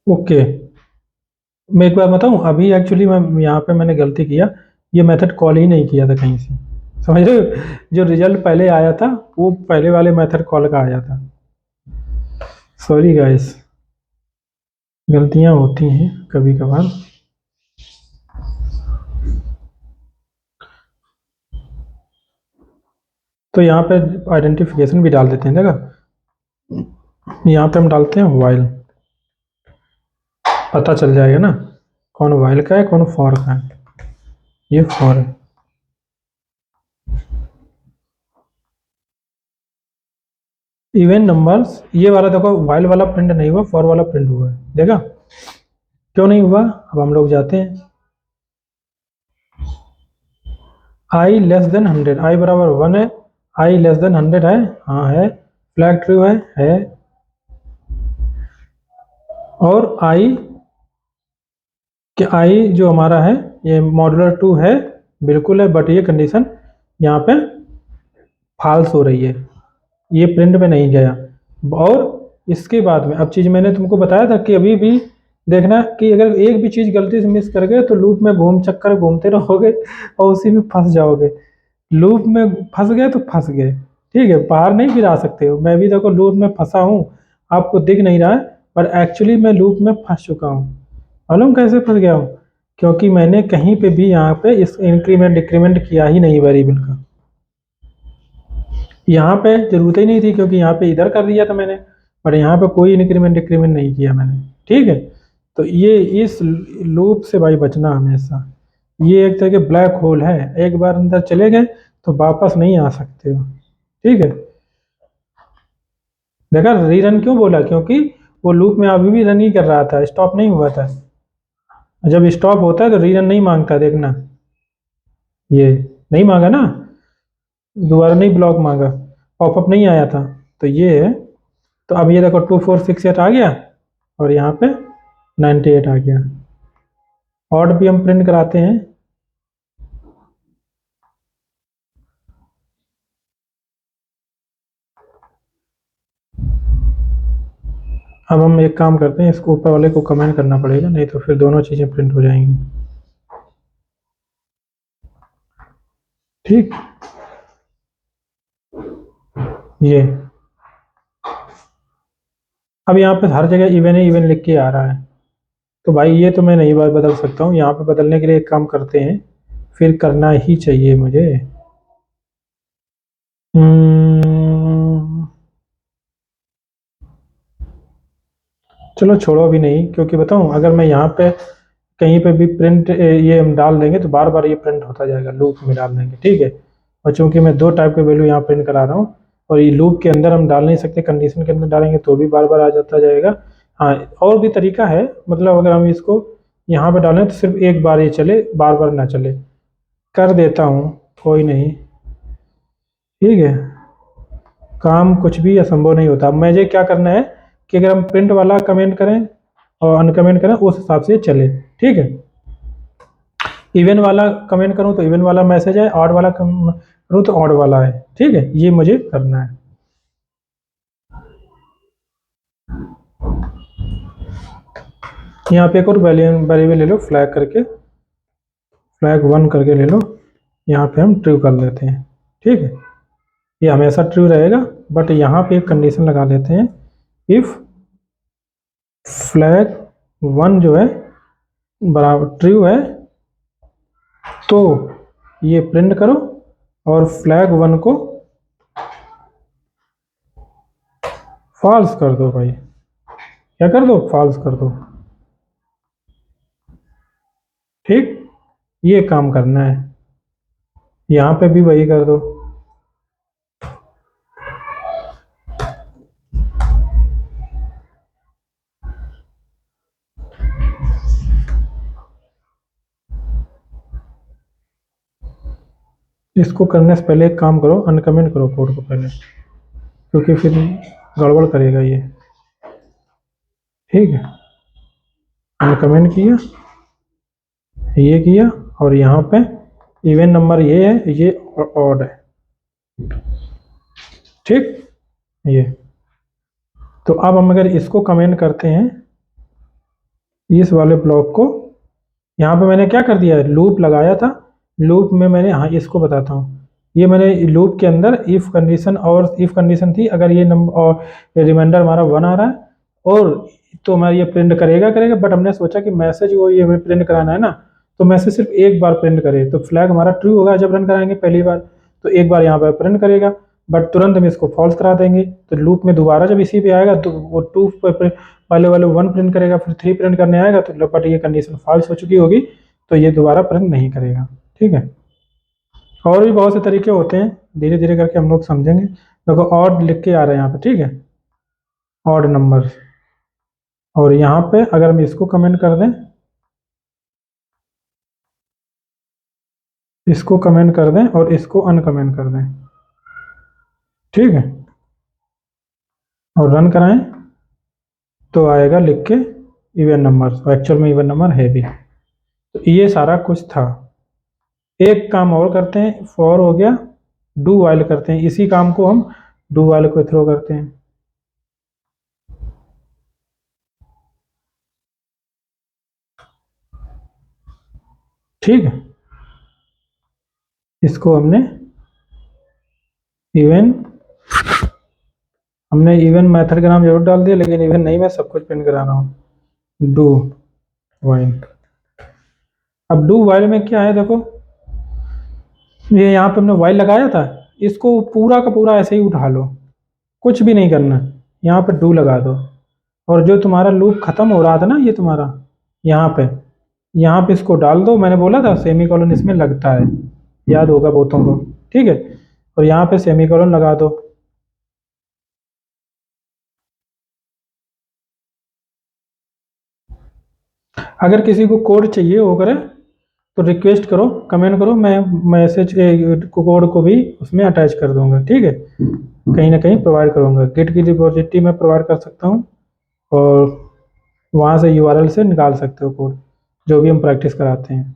ओके। मैं एक बार बताऊं, अभी एक्चुअली मैं यहाँ पे मैंने गलती किया, ये मेथड कॉल ही नहीं किया था कहीं से, समझ रहे हो। जो रिजल्ट पहले आया था वो पहले वाले मेथड कॉल का आया था। सॉरी गाइस, गलतियां होती हैं कभी कभार। तो यहाँ पे आइडेंटिफिकेशन भी डाल देते हैं, देखा। यहाँ पे हम डालते हैं वाइल, पता चल जाएगा ना कौन वाइल का है कौन फॉर का है। ये फॉर है। इवन नंबर्स, ये वाला देखो, वाइल वाला प्रिंट नहीं हुआ, फॉर वाला प्रिंट हुआ है, देखा। क्यों नहीं हुआ, अब हम लोग जाते हैं। आई लेस देन 100, आई बराबर 1 है, आई लेस देन 100 है, हाँ है, फ्लैग ट्रू है। और आई कि आई जो हमारा है ये मॉडुलर 2 है, बिल्कुल है, बट ये कंडीशन यहाँ पे फॉल्स हो रही है, ये प्रिंट में नहीं गया। और इसके बाद में अब चीज़ मैंने तुमको बताया था कि अभी भी देखना कि अगर एक भी चीज़ गलती से मिस कर गए तो लूप में घूम चक्कर घूमते रहोगे और उसी में फंस जाओगे। लूप में फंस गए तो फंस गए, ठीक है, बाहर नहीं फिर आ सकते हो। मैं भी देखो लूप में फंसा हूँ, आपको दिख नहीं रहा है, पर एक्चुअली मैं लूप में फंस चुका हूँ। मालूम कैसे फंस गया हूँ, क्योंकि मैंने कहीं पे भी यहाँ पे इस इंक्रीमेंट डिक्रीमेंट किया ही नहीं वेरिएबल का। यहाँ पे जरूरत ही नहीं थी क्योंकि यहाँ पे इधर कर दिया था मैंने, पर यहाँ पे कोई इंक्रीमेंट डिक्रीमेंट नहीं किया मैंने, ठीक है। तो ये इस लूप से भाई बचना हमेशा। ये एक तरह के ब्लैक होल है, एक बार अंदर चले गए तो वापस नहीं आ सकते हो। ठीक है, देखा रीरन क्यों बोला, क्योंकि वो लूप में अभी भी रन ही कर रहा था, स्टॉप नहीं हुआ था। जब स्टॉप होता है तो रीरन नहीं मांगता, देखना ये नहीं मांगा ना, दोबारा नहीं ब्लॉक मांगा, पॉपअप नहीं आया था। तो ये है। तो अब ये देखो 2468 आ गया और यहाँ पे 98 आ गया। ऑड भी हम प्रिंट कराते हैं। अब हम एक काम करते हैं, इसको ऊपर वाले को कमेंट करना पड़ेगा, नहीं तो फिर दोनों चीज़ें प्रिंट हो जाएंगी। ठीक, ये अब यहाँ पे हर जगह इवन है, इवन लिख के आ रहा है। तो भाई ये तो मैं नहीं बात बदल सकता हूँ, यहाँ पे बदलने के लिए एक काम करते हैं, फिर करना ही चाहिए मुझे। हम्म, चलो छोड़ो अभी नहीं, क्योंकि बताऊँ अगर मैं यहाँ पे कहीं पे भी प्रिंट ये हम डाल देंगे तो बार बार ये प्रिंट होता जाएगा, लूप में डाल देंगे। ठीक है, और चूंकि मैं दो टाइप के वैल्यू यहाँ प्रिंट करा रहा हूँ और ये लूप के अंदर हम डाल नहीं सकते, कंडीशन के अंदर डालेंगे तो भी बार बार आ जाता जाएगा। हाँ, और भी तरीका है, मतलब अगर हम इसको यहाँ पे डालें तो सिर्फ एक बार ये चले, बार बार ना चले। कर देता हूँ, कोई नहीं। ठीक है, काम कुछ भी असंभव नहीं होता। अब मुझे क्या करना है कि अगर हम प्रिंट वाला कमेंट करें और अनकमेंट करें उस हिसाब से चले। ठीक है, इवन वाला कमेंट करूं तो इवन वाला मैसेज है, ऑड वाला करूं तो ऑड वाला है। ठीक है, ये मुझे करना है। यहाँ पे एक और वेरिएबल ले लो, फ्लैग करके, फ्लैग 1 करके ले लो। यहाँ पे हम ट्रू कर लेते हैं। ठीक है, ये हमेशा ट्रू रहेगा, बट यहाँ पे एक कंडीशन लगा देते हैं, इफ फ्लैग 1 जो है बराबर ट्रू है तो ये प्रिंट करो, और फ्लैग 1 को फॉल्स कर दो। भाई क्या कर दो, फॉल्स कर दो। ठीक, ये काम करना है, यहाँ पे भी वही कर दो। इसको करने से पहले एक काम करो, अनकमेंट करो कोड को पहले, क्योंकि फिर गड़बड़ करेगा ये। ठीक है, अनकमेंट किया, ये किया, और यहाँ पे इवन नंबर ये है, ये ऑड है। ठीक, ये तो अब हम अगर इसको कमेंट करते हैं, इस वाले ब्लॉक को, यहाँ पे मैंने क्या कर दिया है, लूप लगाया था। लूप में मैंने, हाँ इसको बताता हूँ, ये मैंने लूप के अंदर इफ कंडीशन, और इफ कंडीशन थी अगर ये नंबर और रिमाइंडर हमारा 1 आ रहा है और तो हमारा ये प्रिंट करेगा करेगा, बट हमने सोचा कि मैसेज वो ये हमें प्रिंट कराना है ना, तो मैसेज सिर्फ एक बार प्रिंट करे तो फ्लैग हमारा ट्रू होगा जब रन कराएंगे पहली बार, तो एक बार यहाँ पर प्रिंट करेगा, बट तुरंत हम इसको फॉल्स करा देंगे तो लूप में दोबारा जब इसी पे आएगा तो वो 2 वाले वाले 1 प्रिंट करेगा, फिर 3 प्रिंट करने आएगा तो बट ये कंडीशन फॉल्स हो चुकी होगी तो ये दोबारा प्रिंट नहीं करेगा। ठीक है, और भी बहुत से तरीके होते हैं, धीरे धीरे करके हम लोग समझेंगे। देखो ऑड लिख के आ रहा है यहाँ पे, ठीक है, ऑड नंबर, और यहाँ पे अगर हम इसको कमेंट कर दें, इसको कमेंट कर दें और इसको अनकमेंट कर दें। ठीक है, और रन कराएं तो आएगा लिख के इवन नंबर, एक्चुअल में इवन नंबर है भी। तो ये सारा कुछ था। एक काम और करते हैं, फॉर हो गया, डू वाइल करते हैं, इसी काम को हम डू वाइल को थ्रो करते हैं। ठीक है, इसको हमने इवन मेथड का नाम जरूर डाल दिया, लेकिन इवन नहीं, मैं सब कुछ प्रिंट करा रहा हूँ। डू वाइल, अब डू वाइल में क्या है, देखो ये यहाँ पे हमने वाइल लगाया था, इसको पूरा का पूरा ऐसे ही उठा लो, कुछ भी नहीं करना, यहाँ पे डू लगा दो, और जो तुम्हारा लूप खत्म हो रहा था ना, ये तुम्हारा यहाँ पे इसको डाल दो, मैंने बोला था सेमी कॉलन इसमें लगता है, याद होगा बहुतों को, ठीक है। और यहाँ पे सेमी कॉलन लगा दो। अगर किसी को कोड चाहिए हो करे तो रिक्वेस्ट करो, कमेंट करो, मैं मैसेज कोड को भी उसमें अटैच कर दूंगा, ठीक है। कहीं ना कहीं प्रोवाइड करूंगा, गिट की रिपोजिटरी में प्रोवाइड कर सकता हूँ, और वहाँ से यूआरएल से निकाल सकते हो कोड, जो भी हम प्रैक्टिस कराते हैं,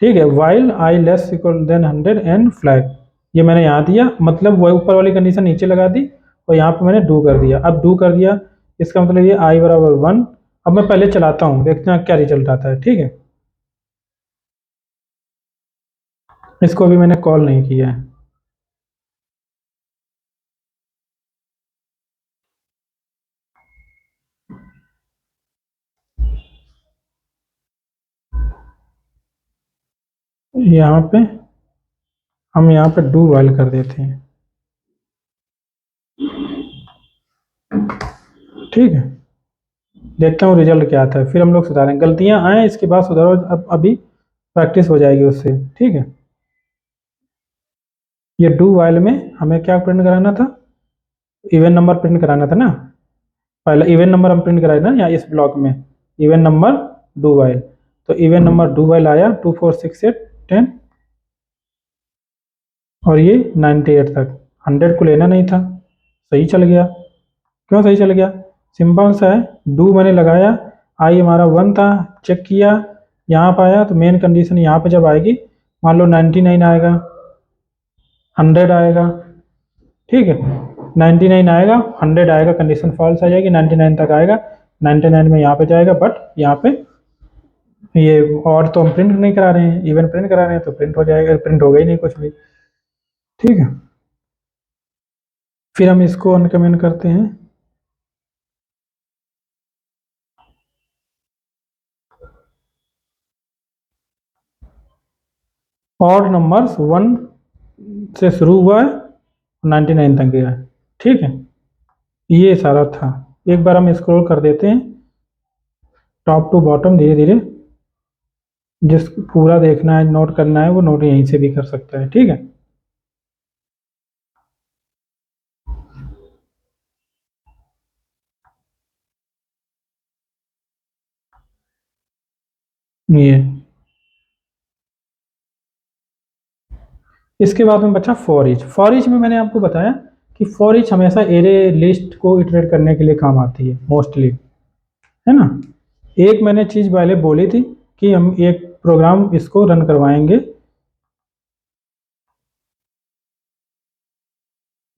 ठीक है। While i less equal than 100 and flag, ये मैंने यहाँ दिया, मतलब वही ऊपर वाली कंडीशन नीचे लगा दी, और यहाँ पे मैंने डू कर दिया। अब डू कर दिया, इसका मतलब ये आई बराबर 1। अब मैं पहले चलाता हूँ, देखते हैं क्या रिजल्ट आता है, ठीक है। इसको भी मैंने कॉल नहीं किया है। यहाँ पे हम यहाँ पे डू वाइल कर देते हैं, ठीक है। देखता हूँ रिजल्ट क्या आता है, फिर हम लोग सुधारेंगे, गलतियाँ आए इसके बाद सुधारो, अब अभी प्रैक्टिस हो जाएगी उससे, ठीक है। ये डू वाइल में हमें क्या प्रिंट कराना था, इवन नंबर प्रिंट कराना था ना, पहला इवन नंबर हम प्रिंट कराए ना, या इस ब्लॉक में इवन नंबर डू वाइल, तो इवन नंबर डू वाइल आया 2 4 6 8 10, और ये 98 तक, 100 को लेना नहीं था, सही चल गया। क्यों सही चल गया, सिंपल सा है, डू मैंने लगाया, आई हमारा 1 था, चेक किया, यहाँ पर आया, तो मेन कंडीशन यहाँ पे जब आएगी, मान लो 99 आएगा, 100 आएगा, ठीक है, 99 आएगा, 100 आएगा, कंडीशन फॉल्स आ जाएगी, 99 तक आएगा, 99 में यहाँ पे जाएगा, बट यहाँ पे ये और तो हम प्रिंट नहीं करा रहे हैं, इवन प्रिंट करा रहे हैं, तो प्रिंट हो जाएगा, प्रिंट होगा ही नहीं कुछ भी, ठीक है। फिर हम इसको अनकमेंट करते हैं, और नंबर्स 1 से शुरू हुआ है, 99 तक गया है, ठीक है। ये सारा था, एक बार हम स्क्रॉल कर देते हैं टॉप टू बॉटम धीरे धीरे, जिस पूरा देखना है नोट करना है वो नोट यहीं से भी कर सकता है, ठीक है। ये इसके बाद में बचा फॉर ईच। फॉर ईच में मैंने आपको बताया कि फॉर ईच हमेशा एरे लिस्ट को इटरेट करने के लिए काम आती है मोस्टली, है ना। एक मैंने चीज़ पहले बोली थी कि हम एक प्रोग्राम इसको रन करवाएंगे,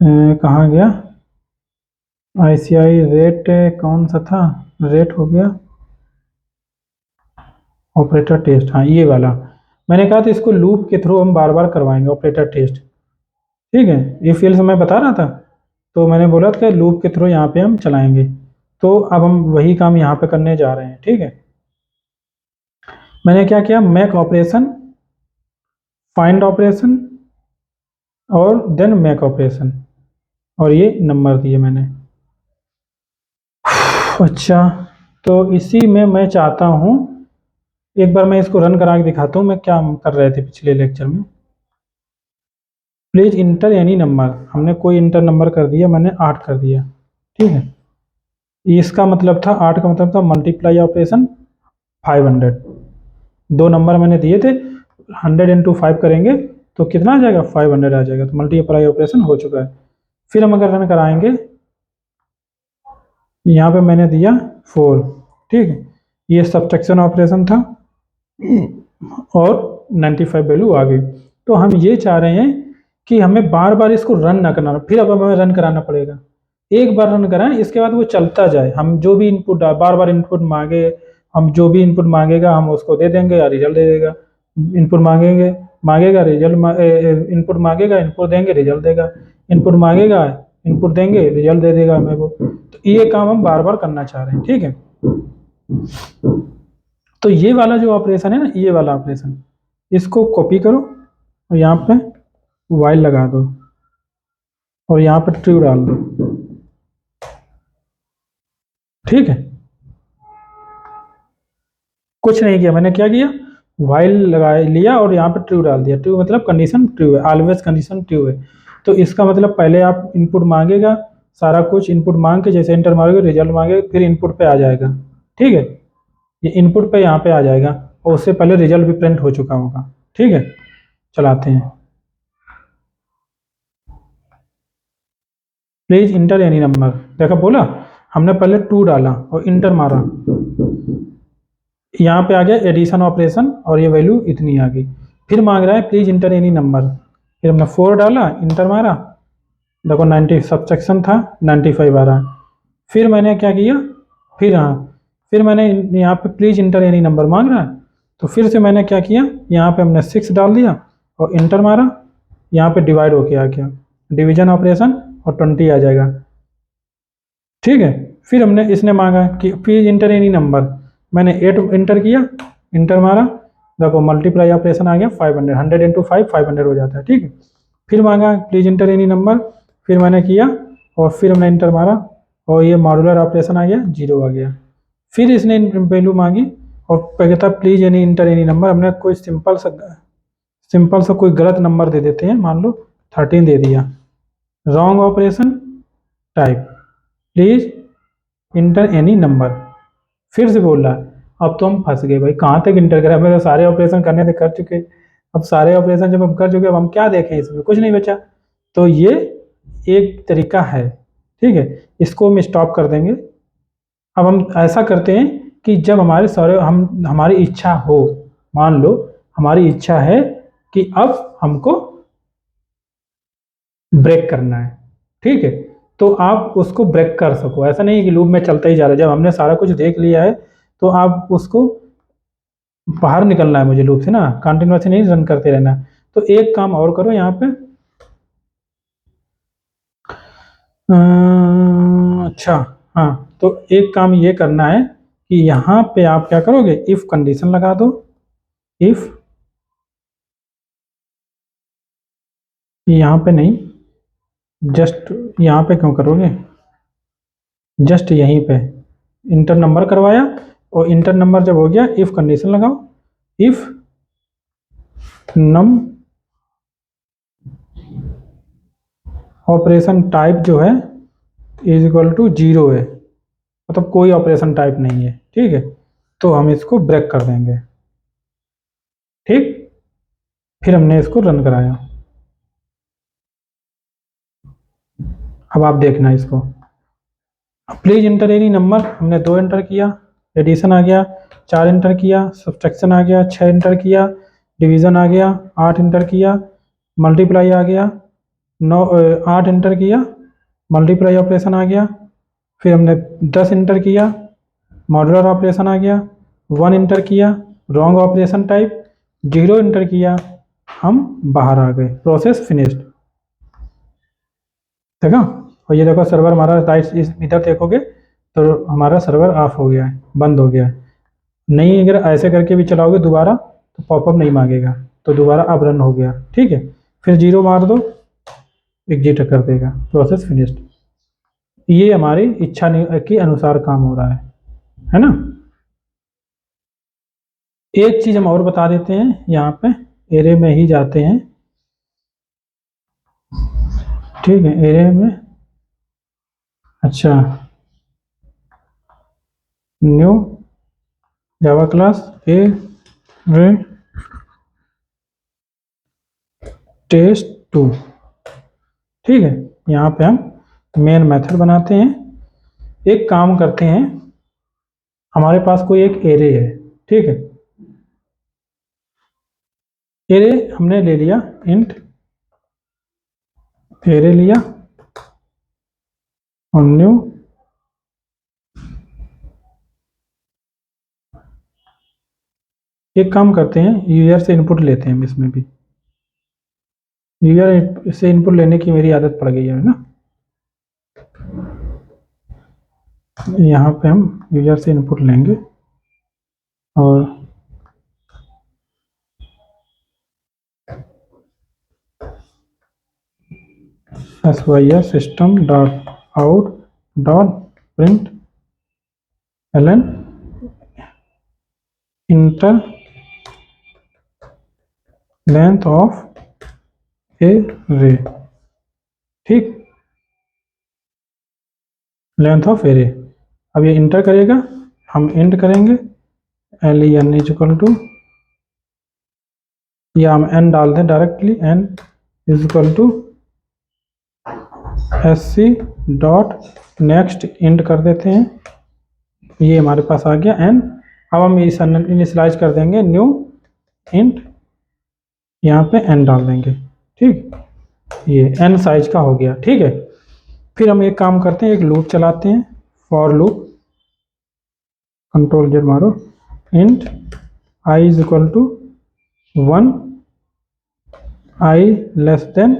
कहाँ गया, आईसीआई रेट कौन सा था, रेट हो गया, ऑपरेटर टेस्ट, हाँ ये वाला, मैंने कहा था इसको लूप के थ्रू हम बार बार करवाएंगे ऑपरेटर टेस्ट, ठीक है। ये फील्ड मैं बता रहा था, तो मैंने बोला था कि लूप के थ्रू यहाँ पे हम चलाएंगे, तो अब हम वही काम यहाँ पे करने जा रहे हैं, ठीक है। मैंने क्या किया, मैक ऑपरेशन, फाइंड ऑपरेशन, और देन मैक ऑपरेशन, और ये नंबर दिए मैंने। अच्छा, तो इसी में मैं चाहता हूँ, एक बार मैं इसको रन करा के दिखाता हूँ मैं क्या कर रहे थे पिछले लेक्चर में। प्लीज इंटर एनी नंबर, हमने कोई इंटर नंबर कर दिया, मैंने 8 कर दिया, ठीक है। इसका मतलब था 8 का मतलब था मल्टीप्लाई ऑपरेशन 500, दो नंबर मैंने दिए थे, 100 इंटू 5 करेंगे तो कितना आ जाएगा, 500 आ जाएगा, तो मल्टीप्लाई ऑपरेशन हो चुका है। फिर हम अगर रन कराएंगे, यहाँ पे मैंने दिया 4, ठीक है, ये सब्ट्रैक्शन ऑपरेशन था, और 95 वैल्यू आ गई। तो हम ये चाह रहे हैं कि हमें बार बार इसको रन ना करना, फिर अब हमें रन कराना पड़ेगा, एक बार रन कराएं, इसके बाद वो चलता जाए, हम जो भी इनपुट बार बार इनपुट मांगे, हम जो भी इनपुट मांगेगा हम उसको दे देंगे या रिजल्ट दे देगा, इनपुट मांगेंगे, मांगेगा रिजल्ट, इनपुट मांगेगा इनपुट देंगे रिजल्ट देगा, इनपुट मांगेगा इनपुट देंगे रिजल्ट दे देगा हमें वो। तो ये काम हम बार बार करना चाह रहे हैं, ठीक है। तो ये वाला जो ऑपरेशन है ना, ये वाला ऑपरेशन, इसको कॉपी करो और यहाँ पे वाइल लगा दो, और यहाँ पे ट्रू डाल दो, ठीक है। कुछ नहीं किया, मैंने क्या किया, वाइल लगा लिया और यहाँ पे ट्रू डाल दिया। ट्रू मतलब कंडीशन ट्रू है, ऑलवेज कंडीशन ट्रू है। तो इसका मतलब पहले आप इनपुट मांगेगा, सारा कुछ इनपुट मांग के जैसे एंटर मारोगे रिजल्ट मांगे, फिर इनपुट पे आ जाएगा। ठीक है, ये इनपुट पे यहाँ पे आ जाएगा और उससे पहले रिजल्ट भी प्रिंट हो चुका होगा। ठीक है, चलाते हैं। प्लीज इंटर एनी नंबर, देखा बोला हमने पहले टू डाला और इंटर मारा, यहाँ पे आ गया एडिशन ऑपरेशन और ये वैल्यू इतनी आ गई। फिर मांग रहा है प्लीज इंटर एनी नंबर, फिर हमने 4 डाला, इंटर मारा, देखो 90 सब्सट्रैक्शन था, 95 आ रहा है। फिर मैंने क्या किया, फिर हाँ, फिर मैंने यहाँ पे प्लीज इंटर एनी नंबर मांग रहा है, तो फिर से मैंने क्या किया, यहाँ पे हमने 6 डाल दिया और इंटर मारा, यहाँ पे डिवाइड होके आ गया, डिवीजन ऑपरेशन और 20 आ जाएगा। ठीक है, फिर हमने इसने मांगा कि प्लीज इंटर एनी नंबर, मैंने 8 इंटर किया, इंटर मारा, देखो मल्टीप्लाई ऑपरेशन आ गया, 500, 100 इंटू 5 500 हो जाता है। ठीक है, फिर मांगा प्लीज इंटर एनी नंबर, फिर मैंने किया और फिर हमने इंटर मारा और ये मॉड्यूलर ऑपरेशन आ गया, 0 आ गया। फिर इसने वैल्यू मांगी और कहता please any inter any number, हमने कोई सिंपल सा कोई गलत नंबर दे देते हैं, मान लो 13 दे दिया। Wrong operation type, please inter any number, फिर से बोल रहा है। अब तो हम फंस गए भाई, कहाँ तक इंटर करें, हमें तो सारे ऑपरेशन करने थे, कर चुके। अब सारे ऑपरेशन जब हम कर चुके, अब हम क्या देखें, इसमें कुछ नहीं बचा। तो ये एक तरीका है। ठीक है, इसको हम स्टॉप कर देंगे। अब हम ऐसा करते हैं कि जब हमारे सारे हमारी इच्छा हो, मान लो हमारी इच्छा है कि अब हमको ब्रेक करना है। ठीक है, तो आप उसको ब्रेक कर सको, ऐसा नहीं है कि लूप में चलता ही जा रहा है। जब हमने सारा कुछ देख लिया है तो आप उसको बाहर निकलना है मुझे लूप से ना, कंटिन्यूअसली नहीं रन करते रहना। तो एक काम और करो यहाँ पे, अच्छा हाँ, तो एक काम ये करना है कि यहाँ पे आप क्या करोगे, इफ कंडीशन लगा दो। इफ, यहाँ पे नहीं, जस्ट यहाँ पे क्यों करोगे, जस्ट यहीं पे इंटर नंबर करवाया और इंटर नंबर जब हो गया, इफ कंडीशन लगाओ, इफ नम ऑपरेशन टाइप जो है इज इक्वल टू 0 है, मतलब कोई ऑपरेशन टाइप नहीं है। ठीक है, तो हम इसको ब्रेक कर देंगे। ठीक, फिर हमने इसको रन कराया। अब आप देखना इसको, प्लीज इंटर एनी नंबर, हमने 2 इंटर किया, एडिशन आ गया, 4 इंटर किया, सब्सट्रैक्शन आ गया, 6 इंटर किया, डिवीजन आ गया, 8 इंटर किया, मल्टीप्लाई आ गया, 8 इंटर किया, मल्टीप्लाई ऑपरेशन आ गया, फिर हमने 10 इंटर किया, मॉड्यूलर ऑपरेशन आ गया, 1 इंटर किया, रॉन्ग ऑपरेशन टाइप, 0 इंटर किया, हम बाहर आ गए, प्रोसेस फिनिश्ड। देखा, और ये देखो सर्वर हमारा राइट इधर देखोगे तो हमारा सर्वर ऑफ हो गया है, बंद हो गया है। नहीं, अगर ऐसे करके भी चलाओगे दोबारा तो पॉपअप नहीं मांगेगा, तो दोबारा अब रन हो गया। ठीक है, फिर 0 मार दो, एग्जिट कर देगा, प्रोसेस फिनिश्ड। ये हमारी इच्छा के अनुसार काम हो रहा है ना। एक चीज हम और बता देते हैं, यहाँ पे एरे में ही जाते हैं। ठीक है, एरे में, अच्छा, new Java class array test 2। ठीक है, यहाँ पे हम मेन मेथड बनाते हैं। एक काम करते हैं, हमारे पास कोई एक एरे है। ठीक है, एरे हमने ले लिया, इंट एरे लिया और न्यू एक काम करते हैं, यूजर से इनपुट लेते हैं हम इसमें भी। यूजर से इनपुट लेने की मेरी आदत पड़ गई है ना। यहाँ पे हम यूजर से इनपुट लेंगे और system dot out dot print ln enter length of array, ठीक, लेंथ ऑफ एरे। अब ये इंटर करेगा, हम इंट करेंगे L E N is equal to, या हम एन डाल दें directly, N is equal to S C dot next int कर देते हैं, ये हमारे पास आ गया एन। अब हम इस इनिशियलाइज कर देंगे न्यू इंट, यहाँ पे एन डाल देंगे, ठीक, ये एन साइज का हो गया, ठीक है। फिर हम एक काम करते हैं, एक लूप चलाते हैं, फॉर लूप, कंट्रोल जेड मारो, int i is equal to 1, i less than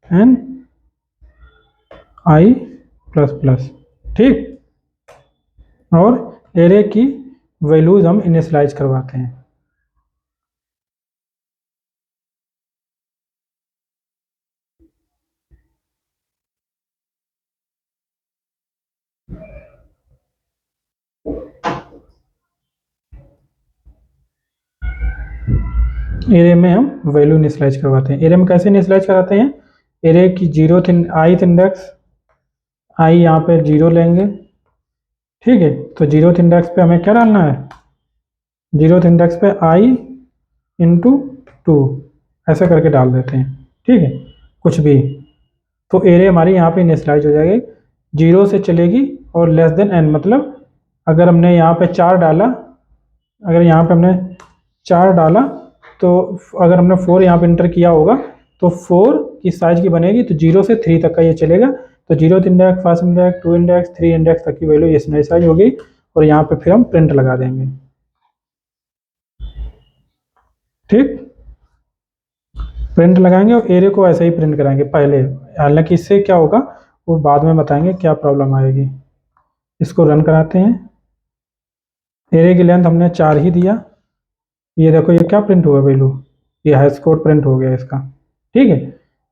n i plus plus, ठीक। और एरे की वैल्यूज हम इनिशियलाइज करवाते हैं। एरे में हम वैल्यू इनिशियलाइज करवाते हैं। एरे में कैसे इनिशियलाइज कराते हैं, एरे की जीरोथ ith इंडेक्स, आई यहाँ पे 0 लेंगे, ठीक है। तो जीरोथ इंडेक्स पे हमें क्या डालना है, जीरोथ इंडेक्स पे आई इंटू 2 ऐसा करके डाल देते हैं, ठीक है, कुछ भी। तो एरे हमारी यहाँ पे इनिशियलाइज हो जाएगी, 0 से चलेगी और लेस देन एन, मतलब अगर हमने यहाँ पे 4 डाला, अगर यहाँ पे हमने 4 डाला, तो अगर हमने 4 यहाँ पे इंटर किया होगा तो 4 की साइज की बनेगी, तो 0 से 3 तक का ये चलेगा। तो zeroth index, first index, 2 index, 3 index तक की वैल्यू ये साइज हो गई, और यहाँ पे फिर हम प्रिंट लगा देंगे, ठीक। प्रिंट लगाएंगे और एरे को ऐसे ही प्रिंट कराएंगे पहले, हालांकि इससे क्या होगा वो बाद में बताएंगे क्या प्रॉब्लम आएगी। इसको रन कराते हैं, एरे की लेंथ हमने 4 ही दिया, ये देखो ये क्या प्रिंट हुआ वैल्यू, ये हैश कोड प्रिंट हो गया इसका, ठीक है।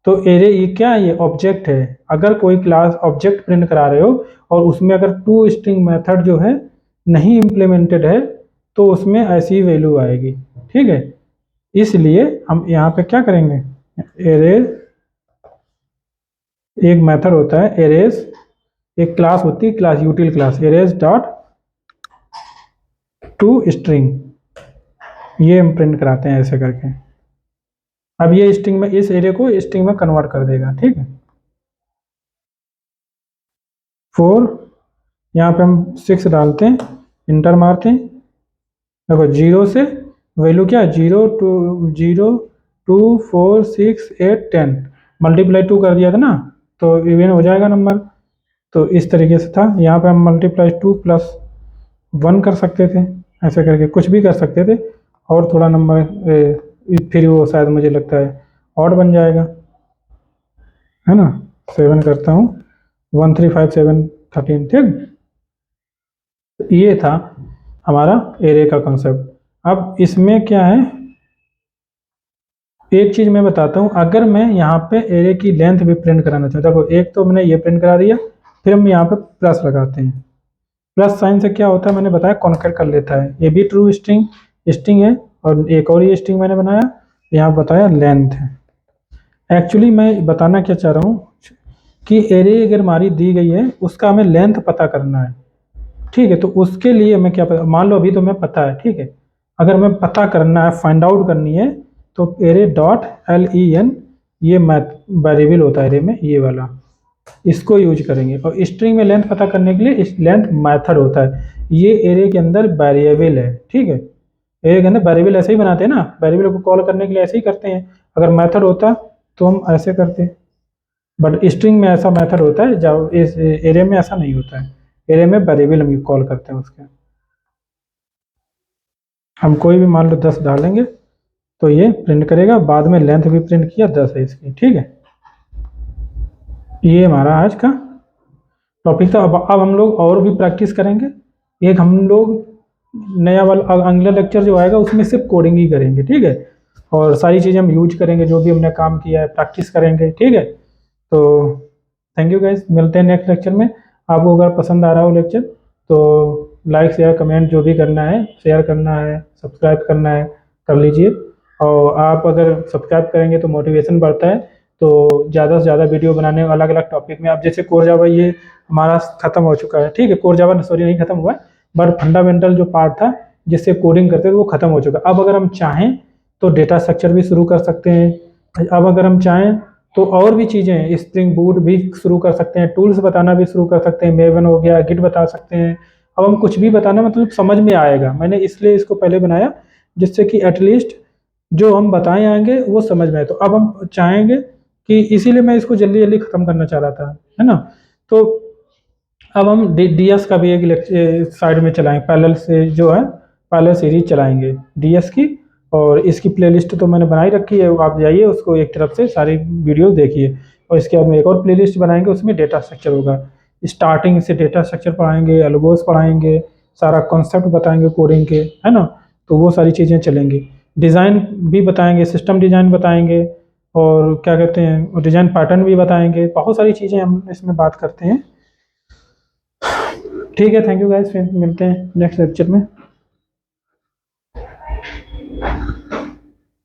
तो एरे ये क्या, ये ऑब्जेक्ट है। अगर कोई क्लास ऑब्जेक्ट प्रिंट करा रहे हो और उसमें अगर टू स्ट्रिंग मेथड जो है नहीं इम्प्लीमेंटेड है, तो उसमें ऐसी वैल्यू आएगी, ठीक है। इसलिए हम यहाँ पे क्या करेंगे, एरे एक मेथड होता है एरेज, एक क्लास होती है class, यूटिल class, arrays dot to string, ये हम प्रिंट कराते हैं ऐसे करके। अब ये स्ट्रिंग में, इस एरे को स्ट्रिंग में कन्वर्ट कर देगा, ठीक है। 4 यहाँ पे हम 6 डालते हैं, इंटर मारते हैं, देखो 0 से वैल्यू क्या है, 0 2 4 6 8 10, मल्टीप्लाई 2 कर दिया था ना, तो इवन हो जाएगा नंबर। तो इस तरीके से था, यहाँ पे हम मल्टीप्लाई 2 प्लस 1 कर सकते थे, ऐसे करके कुछ भी कर सकते थे, और थोड़ा नंबर फिर वो शायद मुझे लगता है ऑड बन जाएगा, है ना। 7 करता हूँ, 1 3 5 7 13, ठीक। ये था हमारा एरे का कंसेप्ट। अब इसमें क्या है, एक चीज़ मैं बताता हूँ, अगर मैं यहाँ पे एरे की लेंथ भी प्रिंट कराना चाहता हूँ, देखो एक तो मैंने ये प्रिंट करा दिया, फिर हम यहाँ पे प्लस लगाते हैं, प्लस साइन से क्या होता है मैंने बताया, कॉन्केट कर लेता है, ये भी ट्रू स्ट्रिंग स्ट्रिंग है, और एक और ये स्ट्रिंग मैंने बनाया, यहाँ बताया लेंथ है। एक्चुअली मैं बताना क्या चाह रहा हूँ कि एरे अगर हमारी दी गई है, उसका हमें लेंथ पता करना है, ठीक है। तो उसके लिए मैं क्या पता, मान लो अभी तो मैं पता है, ठीक है, अगर मैं पता करना है, फाइंड आउट करनी है, तो एरे डॉट len, ये मैथ वेरिएबल होता है एरे में, ये वाला, इसको यूज करेंगे। और स्ट्रिंग में लेंथ पता करने के लिए इस लेंथ मेथड होता है, ये एरे के अंदर वेरिएबल है, ठीक है। एरे के अंदर वेरिएबल ऐसे ही बनाते हैं ना, वेरिएबल को कॉल करने के लिए ऐसे ही करते हैं, अगर मेथड होता तो हम ऐसे करते, बट स्ट्रिंग में ऐसा मेथड होता है, जब इस एरे में ऐसा नहीं होता है, एरे में वेरिएबल हम कॉल करते हैं उसके। हम कोई भी मान लो 10 डालेंगे तो ये प्रिंट करेगा, बाद में लेंथ भी प्रिंट किया 10 है इसकी, ठीक है। ये हमारा आज का टॉपिक था। अब हम लोग और भी प्रैक्टिस करेंगे, एक हम लोग नया वाला अगला लेक्चर जो आएगा उसमें सिर्फ कोडिंग ही करेंगे, ठीक है। और सारी चीज़ें हम यूज करेंगे, जो भी हमने काम किया है प्रैक्टिस करेंगे, ठीक है। तो थैंक यू गाइस, मिलते हैं नेक्स्ट लेक्चर में। आपको अगर पसंद आ रहा हो लेक्चर तो लाइक शेयर कमेंट जो भी करना है, शेयर करना है, सब्सक्राइब करना है, कर लीजिए। और आप अगर सब्सक्राइब करेंगे तो मोटिवेशन बढ़ता है, तो ज़्यादा से ज़्यादा वीडियो बनाने अलग अलग टॉपिक में। अब जैसे कोर जावा ये हमारा ख़त्म हो चुका है, ठीक है, कोर जावा सॉरी नहीं ख़त्म हुआ है, बट फंडामेंटल जो पार्ट था जिससे कोडिंग करते थे वो ख़त्म हो चुका है। अब अगर हम चाहें तो डेटा स्ट्रक्चर भी शुरू कर सकते हैं। अब अगर हम चाहें तो और भी चीज़ें, स्प्रिंग बूट भी शुरू कर सकते हैं, टूल्स बताना भी शुरू कर सकते हैं, मेवन हो गया, गिट बता सकते हैं। अब हम कुछ भी बताना मतलब समझ में आएगा, मैंने इसलिए इसको पहले बनाया जिससे कि एटलीस्ट जो हम बताए आएंगे वो समझ में आए। तो अब हम चाहेंगे कि इसीलिए मैं इसको जल्दी जल्दी ख़त्म करना चाह रहा था, है ना। तो अब हम डी एस का भी एक साइड में चलाएंगे, पैरेलल से जो है पैरेलल सीरीज चलाएंगे डीएस की। और इसकी प्लेलिस्ट तो मैंने बनाई रखी है, आप जाइए उसको एक तरफ से सारी वीडियो देखिए। और इसके बाद में एक और प्लेलिस्ट बनाएंगे, उसमें डेटा स्ट्रक्चर होगा। स्टार्टिंग से डेटा स्ट्रक्चर पढ़ाएंगे, एल्गोस पढ़ाएंगे, सारा कॉन्सेप्ट बताएंगे कोडिंग के, है ना। तो वो सारी चीज़ें चलेंगी। डिज़ाइन भी बताएंगे, सिस्टम डिज़ाइन बताएंगे, और क्या कहते हैं डिज़ाइन पैटर्न भी बताएंगे। बहुत सारी चीज़ें हम इसमें बात करते हैं। ठीक है, थैंक यू गाइस, फिर मिलते हैं नेक्स्ट लेक्चर में।